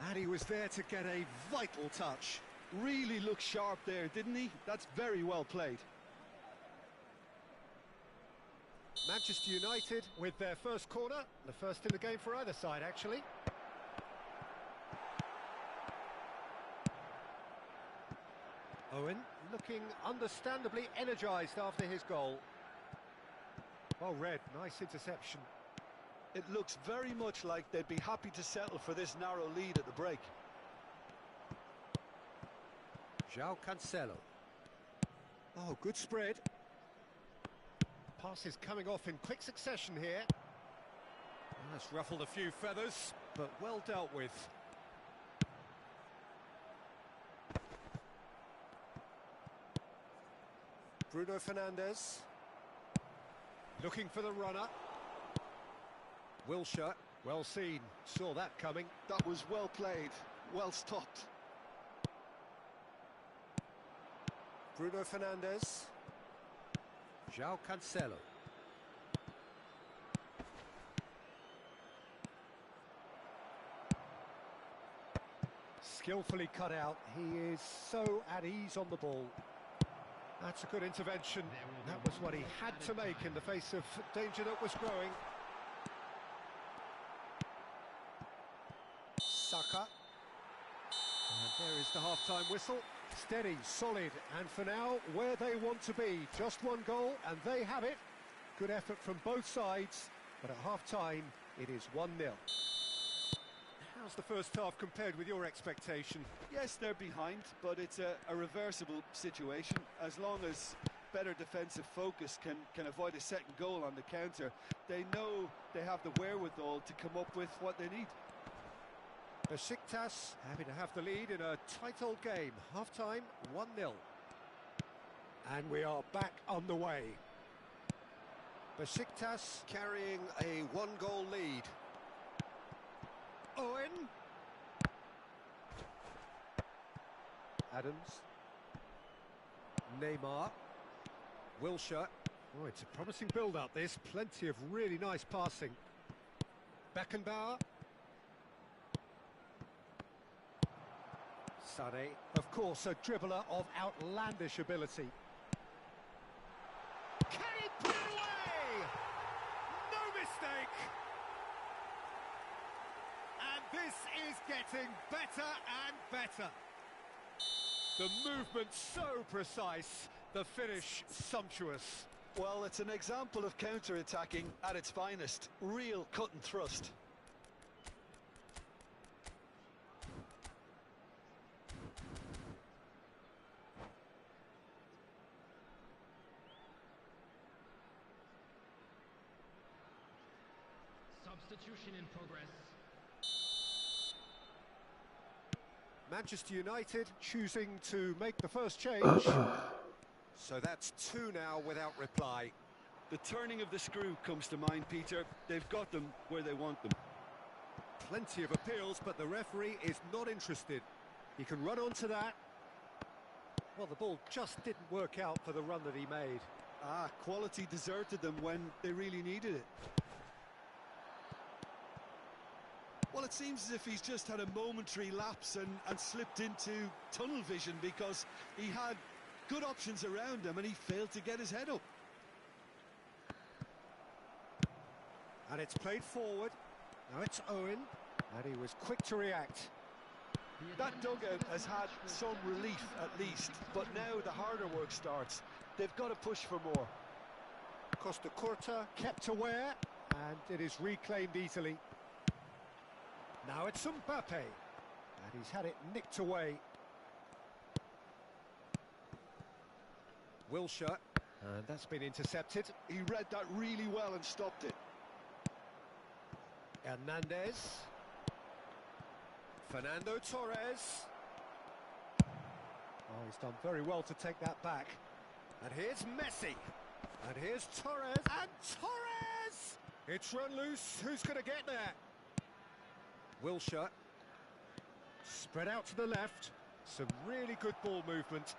And he was there to get a vital touch. Really looked sharp there, didn't he? That's very well played. Manchester United with their first corner, the first in the game for either side, actually. Owen looking understandably energised after his goal. Well read, nice interception. It looks very much like they'd be happy to settle for this narrow lead at the break. João Cancelo. Oh, good spread. Passes coming off in quick succession here. That's ruffled a few feathers, but well dealt with. Bruno Fernandes. Looking for the runner. Wilshere, well seen, saw that coming. That was well played, well stopped. Bruno Fernandes. João Cancelo. Skillfully cut out, he is so at ease on the ball. That's a good intervention. That was what he had to make in the face of danger that was growing. Saka. And there is the half-time whistle. Steady, solid, and for now, where they want to be. Just one goal, and they have it. Good effort from both sides, but at half-time, it is 1-0. How's the first half compared with your expectation? Yes, they're behind, but it's a reversible situation. As long as better defensive focus can avoid a second goal on the counter, they know they have the wherewithal to come up with what they need. Besiktas happy to have the lead in a tight old game. Half-time, 1-0. And we are back underway. Besiktas carrying a one-goal lead. Owen. Adams. Neymar. Wilshere. Oh, it's a promising build-up, this. Plenty of really nice passing. Beckenbauer. Sane, of course, a dribbler of outlandish ability. Can he put it away? No mistake! And this is getting better and better. The movement so precise, the finish sumptuous. Well, it's an example of counter-attacking at its finest. Real cut and thrust. Substitution in progress. Manchester United choosing to make the first change. So that's two now without reply. The turning of the screw comes to mind, Peter. They've got them where they want them. Plenty of appeals, but the referee is not interested. He can run onto that. Well, the ball just didn't work out for the run that he made. Quality deserted them when they really needed it. Well, it seems as if he's just had a momentary lapse and slipped into tunnel vision, because he had good options around him and he failed to get his head up. And it's played forward. Now it's Owen, and he was quick to react. That dugout has had some relief at least, but now the harder work starts. They've got to push for more. Costa Curta kept aware, and it is reclaimed easily. Now it's Mbappe, and he's had it nicked away. Wilshere, and that's been intercepted. He read that really well and stopped it. Hernandez. Fernando Torres. Oh, he's done very well to take that back. And here's Messi. And here's Torres. And Torres! It's run loose. Who's going to get there? Wilshere. Spread out to the left. Some really good ball movement.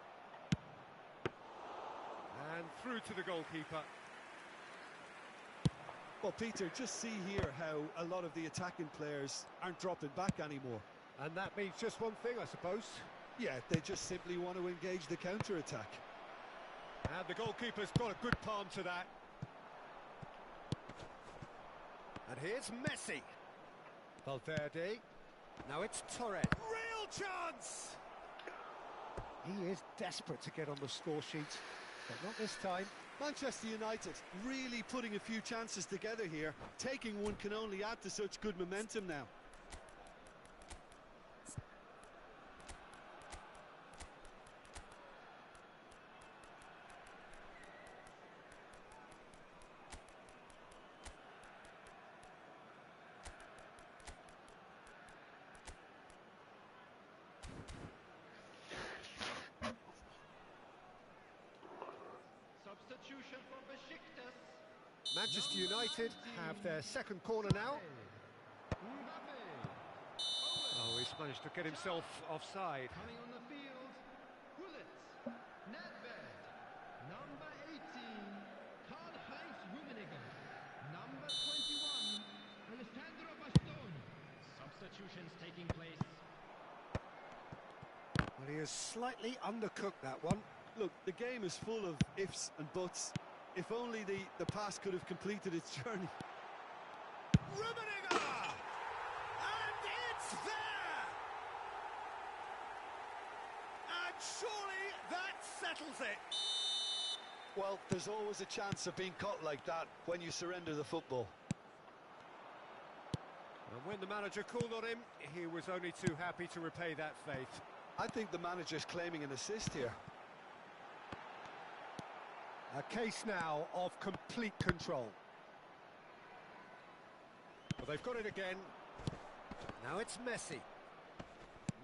And through to the goalkeeper. Well, Peter, just see here how a lot of the attacking players aren't dropping back anymore. And that means just one thing, I suppose. Yeah, they just simply want to engage the counter-attack. And the goalkeeper's got a good palm to that. And here's Messi. Valverde. Now it's Torres. Real chance! He is desperate to get on the score sheet, but not this time. Manchester United really putting a few chances together here. Taking one can only add to such good momentum now. Substitution for Besiktas. Manchester United have their second corner now. Oh, he's managed to get himself offside. Coming on the field, Gullit, Nedved, number 18, Karl-Heinz Rummenigge, number 21, Alessandro Bastoni. Substitutions taking place. Well, he has slightly undercooked that one. Look, the game is full of ifs and buts. If only the pass could have completed its journey. Rummenigge! And it's there! And surely that settles it. Well, there's always a chance of being caught like that when you surrender the football. And when the manager called on him, he was only too happy to repay that faith. I think the manager's claiming an assist here. A case now of complete control. Well, they've got it again. Now it's Messi.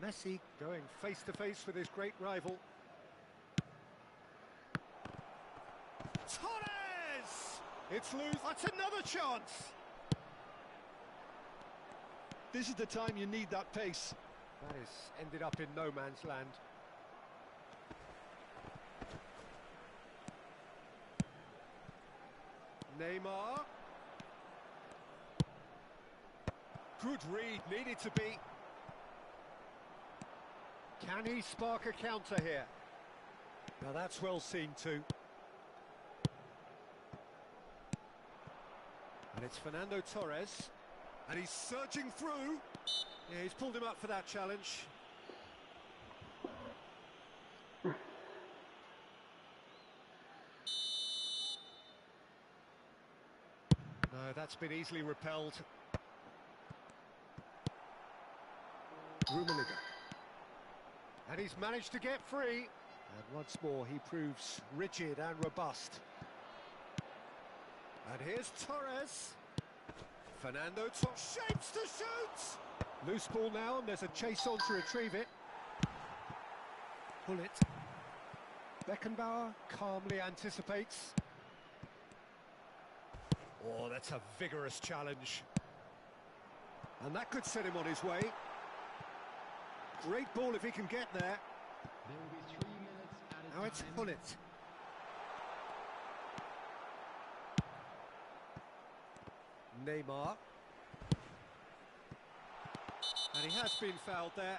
Messi going face to face with his great rival. Torres! It's loose. That's another chance. This is the time you need that pace. That is ended up in no man's land. Neymar. Good read, needed to be. Can he spark a counter here? Now that's well seen too. And it's Fernando Torres. And he's surging through. Yeah, he's pulled him up for that challenge. No, that's been easily repelled. Rummenigge. And he's managed to get free. And once more he proves rigid and robust. And here's Torres. Fernando Torres shapes to shoot. Loose ball now, and there's a chase on to retrieve it. Pull it. Beckenbauer calmly anticipates. Oh, that's a vigorous challenge. And that could set him on his way. Great ball if he can get there. There will be 3 minutes added Now it's time. pull it. Neymar. And he has been fouled there.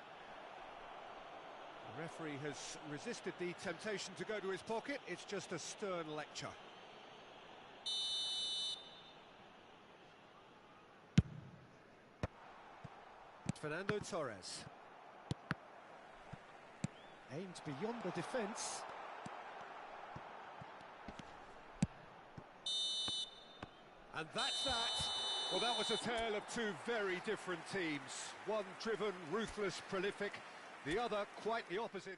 The referee has resisted the temptation to go to his pocket. It's just a stern lecture. Fernando Torres. Aimed beyond the defence. And that's that. Well, that was a tale of two very different teams. One driven, ruthless, prolific. The other quite the opposite.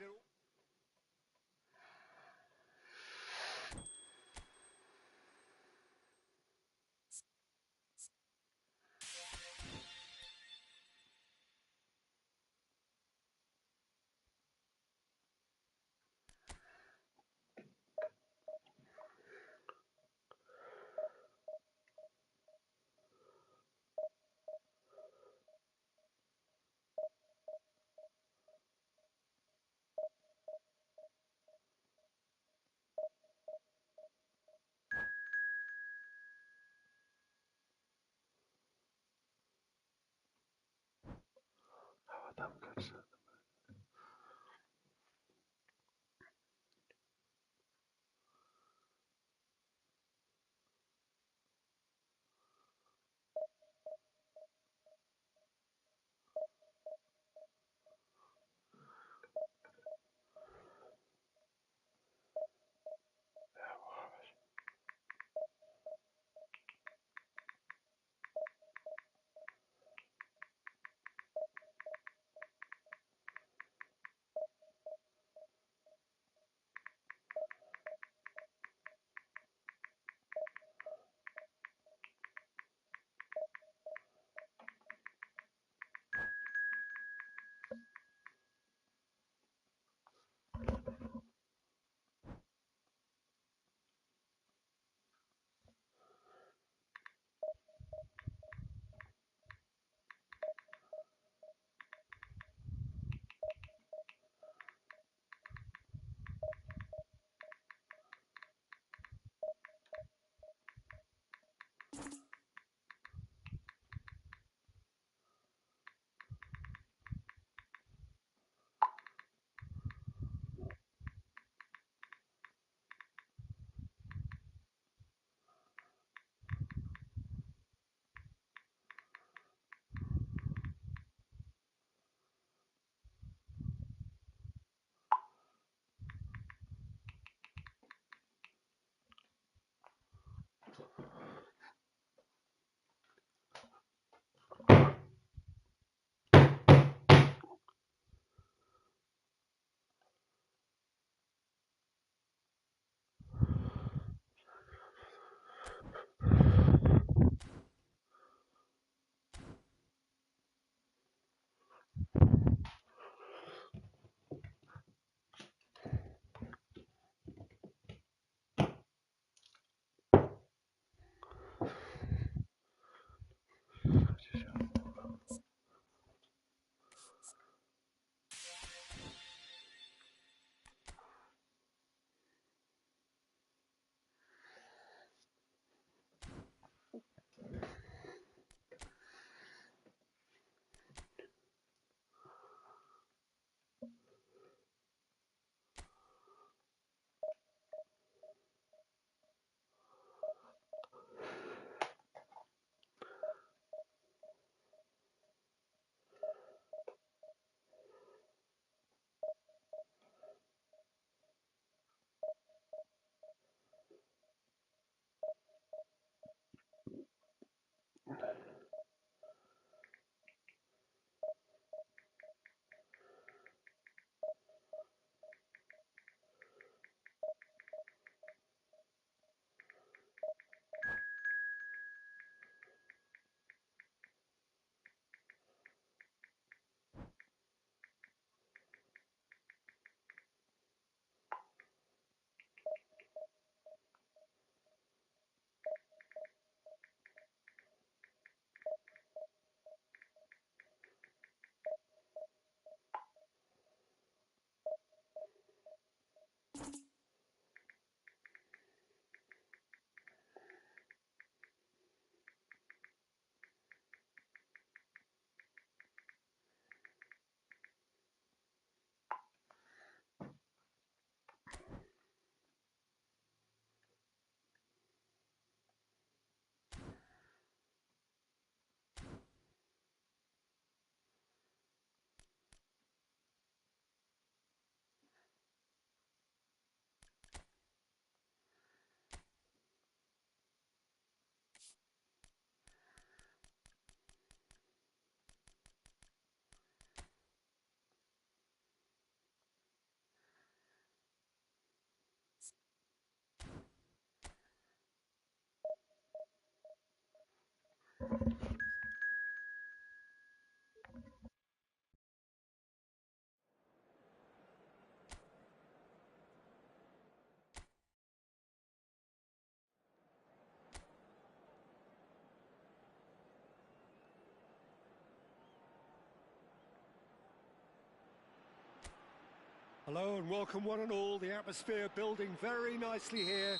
Hello and welcome one and all. The atmosphere building very nicely here.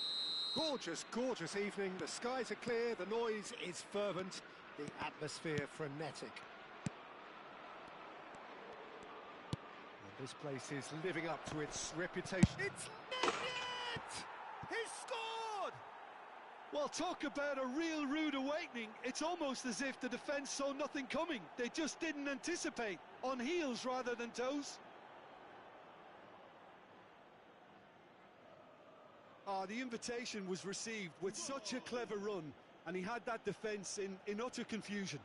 Gorgeous, gorgeous evening. The skies are clear, the noise is fervent, the atmosphere frenetic. And this place is living up to its reputation. It's net! He scored! Well, talk about a real rude awakening. It's almost as if the defence saw nothing coming. They just didn't anticipate. On heels rather than toes. The invitation was received with such a clever run, and he had that defence in utter confusion.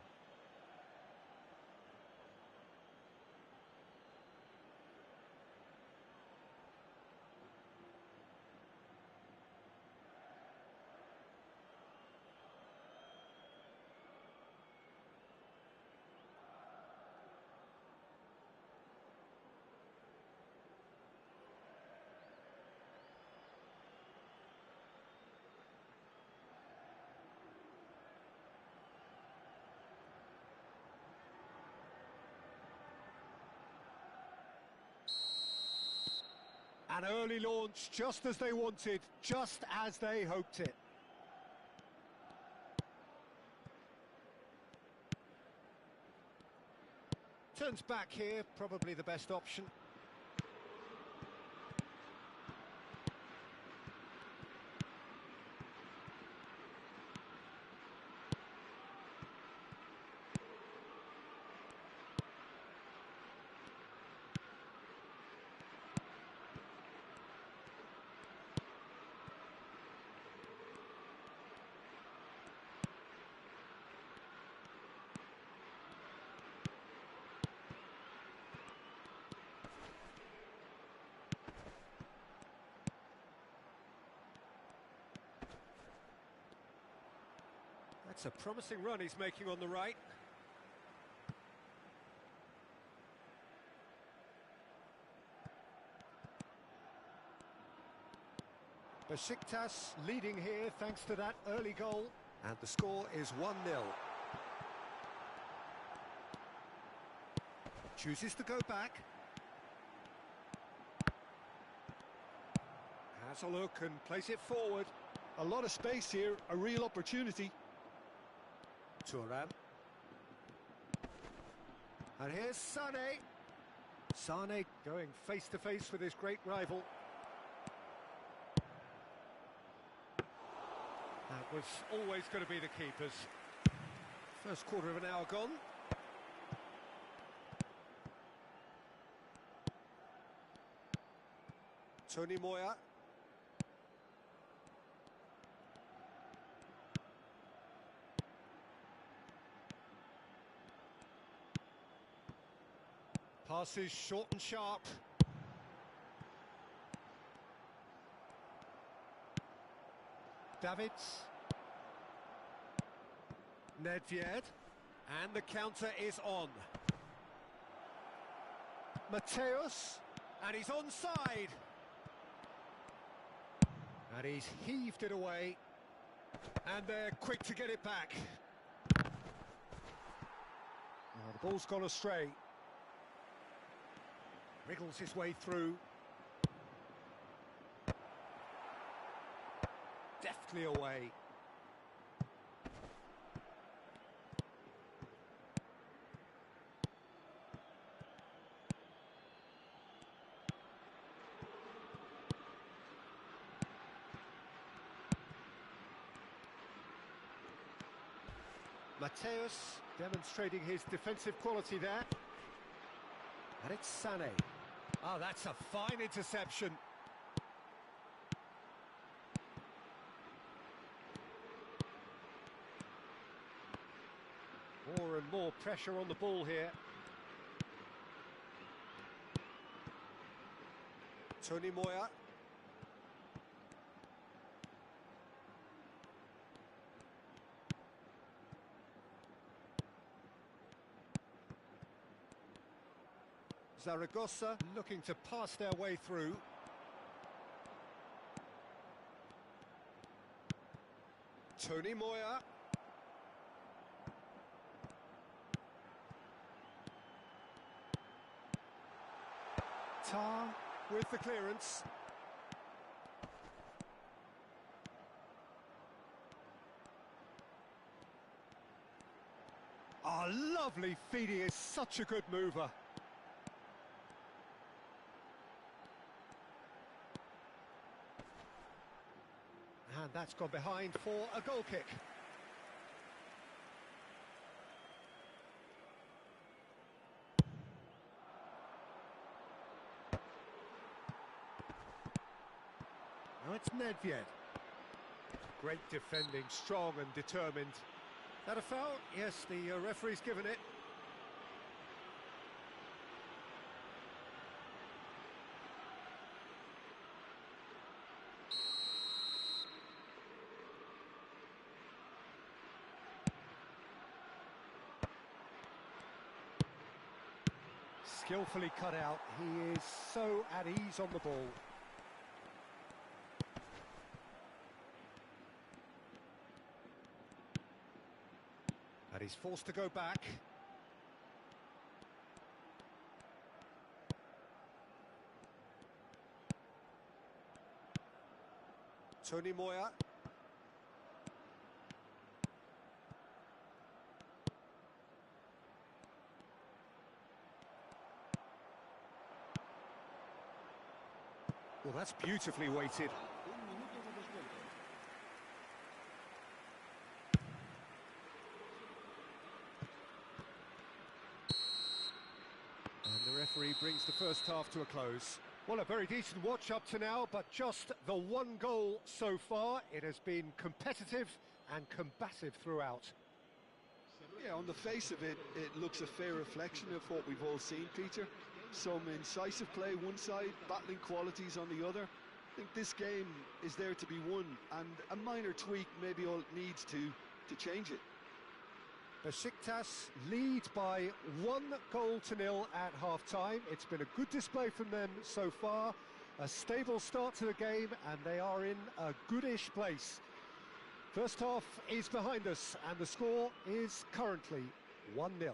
An early launch, just as they wanted, just as they hoped it. Turns back here, probably the best option. That's a promising run he's making on the right. Besiktas leading here thanks to that early goal. And the score is 1-0. Chooses to go back. Has a look and plays it forward. A lot of space here, a real opportunity. Thuram. And here's Sané. Sané going face to face with his great rival. That was always going to be the keepers. First quarter of an hour gone. Tony Moya. Passes short and sharp. Davids. Nedved. And the counter is on. Mateus. And he's onside. And he's heaved it away. And they're quick to get it back. Oh, the ball's gone astray. Wriggles his way through. Deftly away. Mateus demonstrating his defensive quality there. And it's Sané. Oh, that's a fine interception. More and more pressure on the ball here. Tony Moya. Zaragoza looking to pass their way through. Tony Moya. Tar with the clearance. Oh, lovely feed, he is such a good mover. And that's gone behind for a goal kick. Now it's Nedved. Great defending, strong and determined. That a foul? Yes, the referee's given it. Skillfully cut out. He is so at ease on the ball. And he's forced to go back. Tony Moya. Well, that's beautifully weighted. And the referee brings the first half to a close. Well, a very decent watch up to now, but just the one goal so far. It has been competitive and combative throughout. Yeah, on the face of it, it looks a fair reflection of what we've all seen, Peter. Some incisive play one side, battling qualities on the other. I think this game is there to be won, and a minor tweak maybe all it needs to change it. Besiktas lead by 1-0 at half-time. It's been a good display from them so far. A stable start to the game, and they are in a goodish place. First half is behind us, and the score is currently 1-0.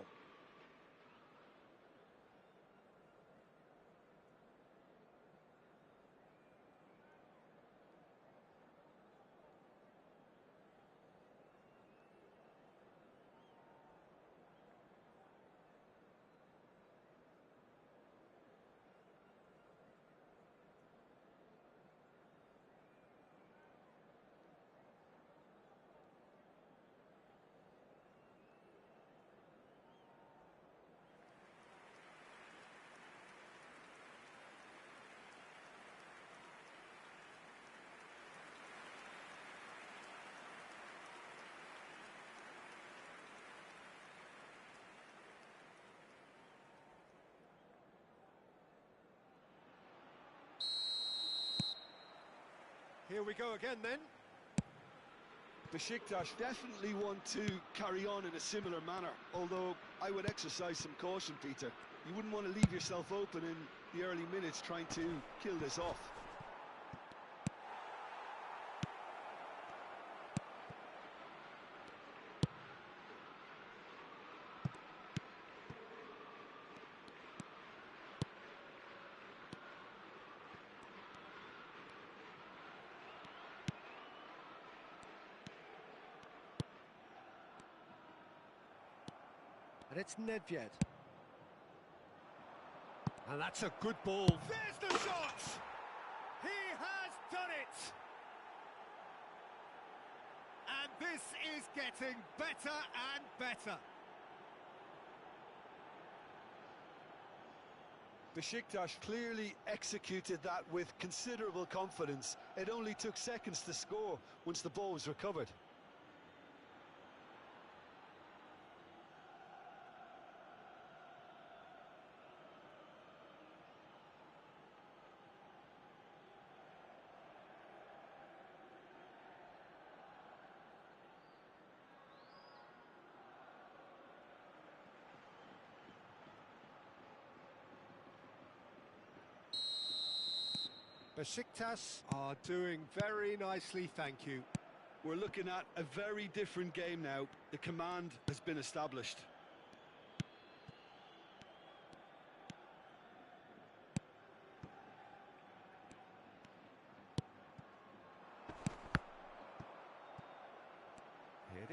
Here we go again then. Besiktas definitely want to carry on in a similar manner, although I would exercise some caution, Peter. You wouldn't want to leave yourself open in the early minutes trying to kill this off. And it's Nedved. And that's a good ball. There's the shot! He has done it! And this is getting better and better. Besiktas clearly executed that with considerable confidence. It only took seconds to score once the ball was recovered. Besiktas are doing very nicely, thank you. We're looking at a very different game now. The command has been established.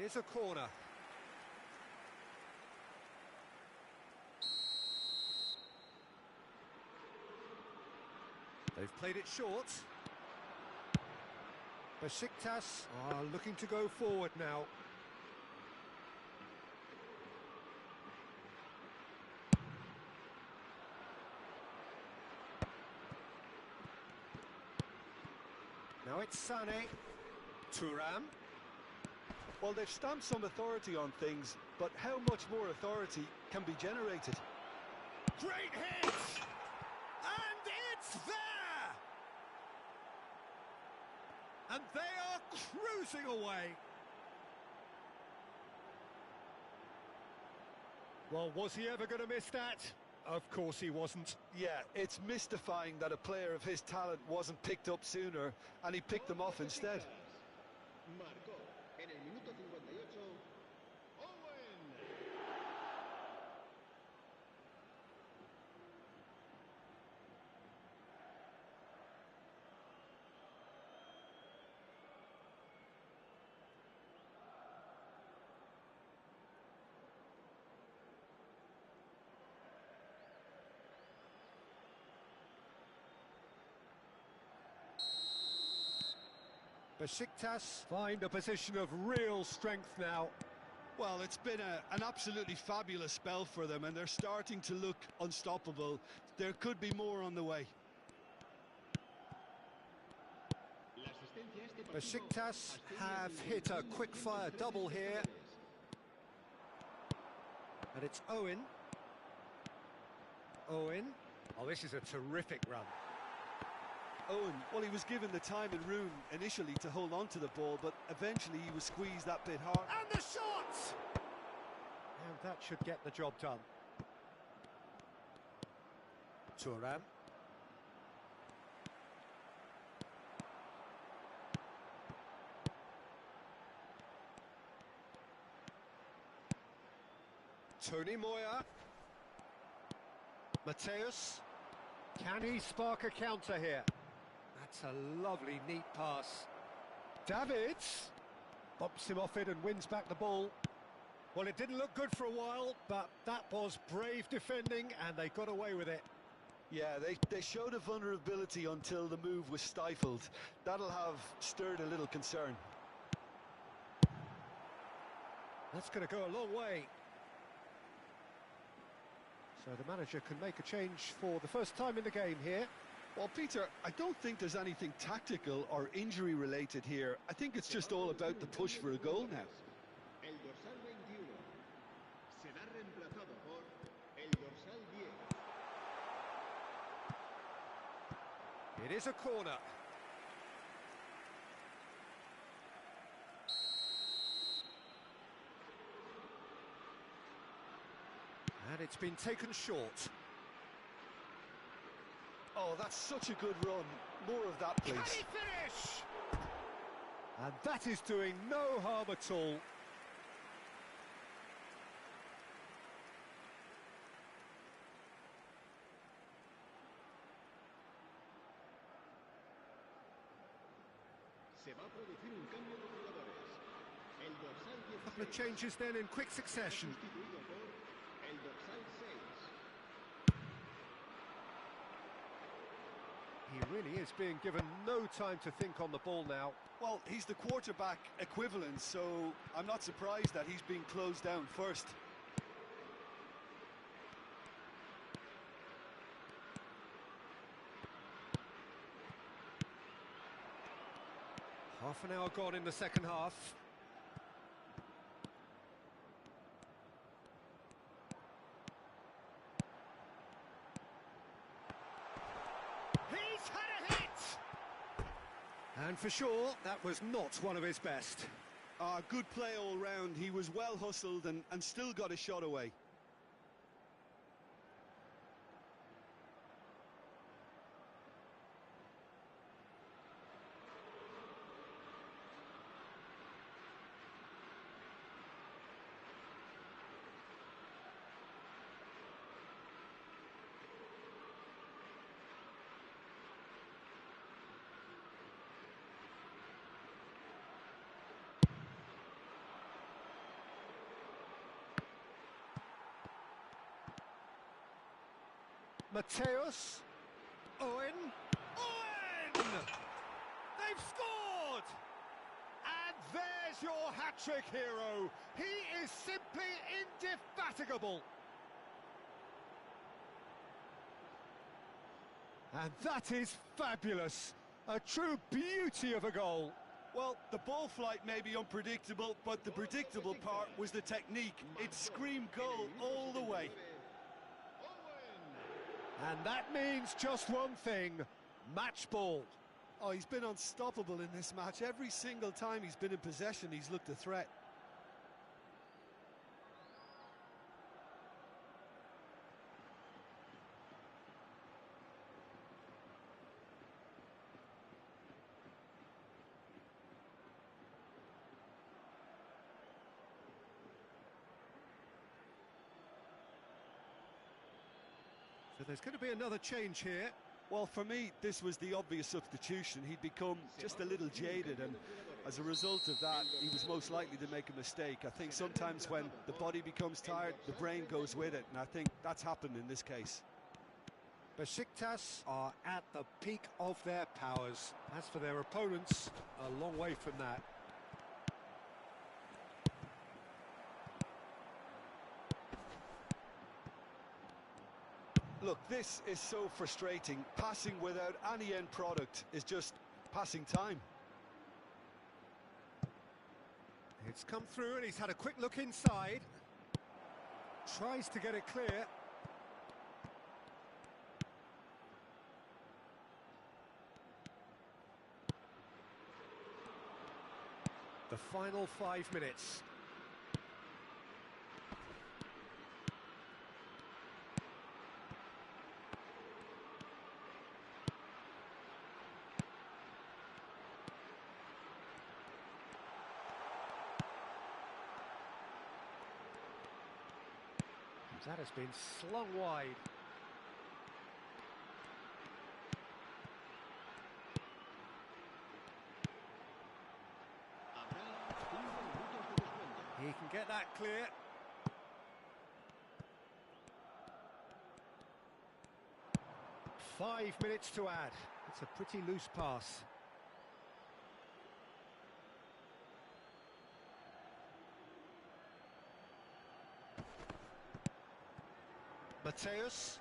Here's a corner. They've played it short. Besiktas are looking to go forward now. Now it's Sané. Thuram. Well, they've stamped some authority on things, but how much more authority can be generated? Great hit! And it's there! And they are cruising away. Well, was he ever going to miss that? Of course he wasn't. Yeah, it's mystifying that a player of his talent wasn't picked up sooner, and he picked them off instead. Marcó en el minuto 58 Owen. Besiktas find a position of real strength now. Well, it's been an absolutely fabulous spell for them, and they're starting to look unstoppable. There could be more on the way. Besiktas have hit a quick-fire double here. And it's Owen. Owen. Oh, this is a terrific run. Owen, well, he was given the time and room initially to hold on to the ball, but eventually he was squeezed that bit hard. And the shot! And that should get the job done. Thuram. Tony Moya. Mateus. Can he spark a counter here? That's a lovely, neat pass. Davids bumps him off it and wins back the ball. Well, it didn't look good for a while, but that was brave defending, and they got away with it. Yeah, they showed a vulnerability until the move was stifled. That'll have stirred a little concern. That's going to go a long way. So the manager can make a change for the first time in the game here. Well, Peter, I don't think there's anything tactical or injury related here. I think it's just all about the push for a goal now. El dorsal 21 será reemplazado por el dorsal 10. It is a corner. And it's been taken short. Oh, that's such a good run. More of that, please. Can he finish? And that is doing no harm at all. Se va a producir un cambio de jugadores. El dorsal 16 A couple of changes then in quick succession. sustituido por el dorsal 6. He really is being given no time to think on the ball now. Well, he's the quarterback equivalent, so I'm not surprised that he's being closed down first. Half an hour gone in the second half. He's had a hit! And for sure, that was not one of his best. Good play all round. He was well hustled and still got a shot away. Mateus. Owen. Owen! They've scored! And there's your hat-trick hero. He is simply indefatigable. And that is fabulous. A true beauty of a goal. Well, the ball flight may be unpredictable, but the predictable part was the technique. It screamed goal all the way. And that means just one thing, match ball. Oh, he's been unstoppable in this match. Every single time he's been in possession, he's looked a threat. So there's going to be another change here. Well, for me, this was the obvious substitution. He'd become just a little jaded, and as a result of that, he was most likely to make a mistake. I think sometimes when the body becomes tired, the brain goes with it, and I think that's happened in this case. Besiktas are at the peak of their powers. As for their opponents, a long way from that. Look, this is so frustrating. Passing without any end product is just passing time. It's come through and he's had a quick look inside. Tries to get it clear. The final 5 minutes. That has been slung wide. He can get that clear. Five minutes to add. It's a pretty loose pass. Mateus.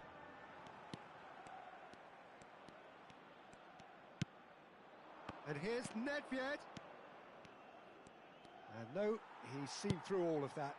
And here's Nedved. And no, he's seen through all of that.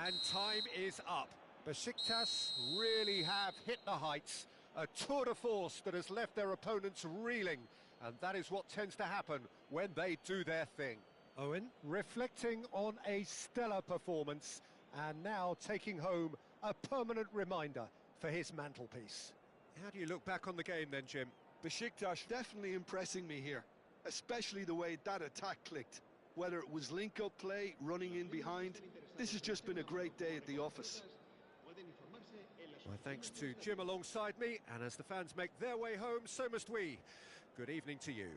And time is up. Besiktas really have hit the heights. A tour de force that has left their opponents reeling. And that is what tends to happen when they do their thing. Owen reflecting on a stellar performance and now taking home a permanent reminder for his mantelpiece. How do you look back on the game then, Jim? Besiktas definitely impressing me here, especially the way that attack clicked. Whether it was link-up play, running in behind, this has just been a great day at the office. My thanks to Jim alongside me, and as the fans make their way home, so must we. Good evening to you.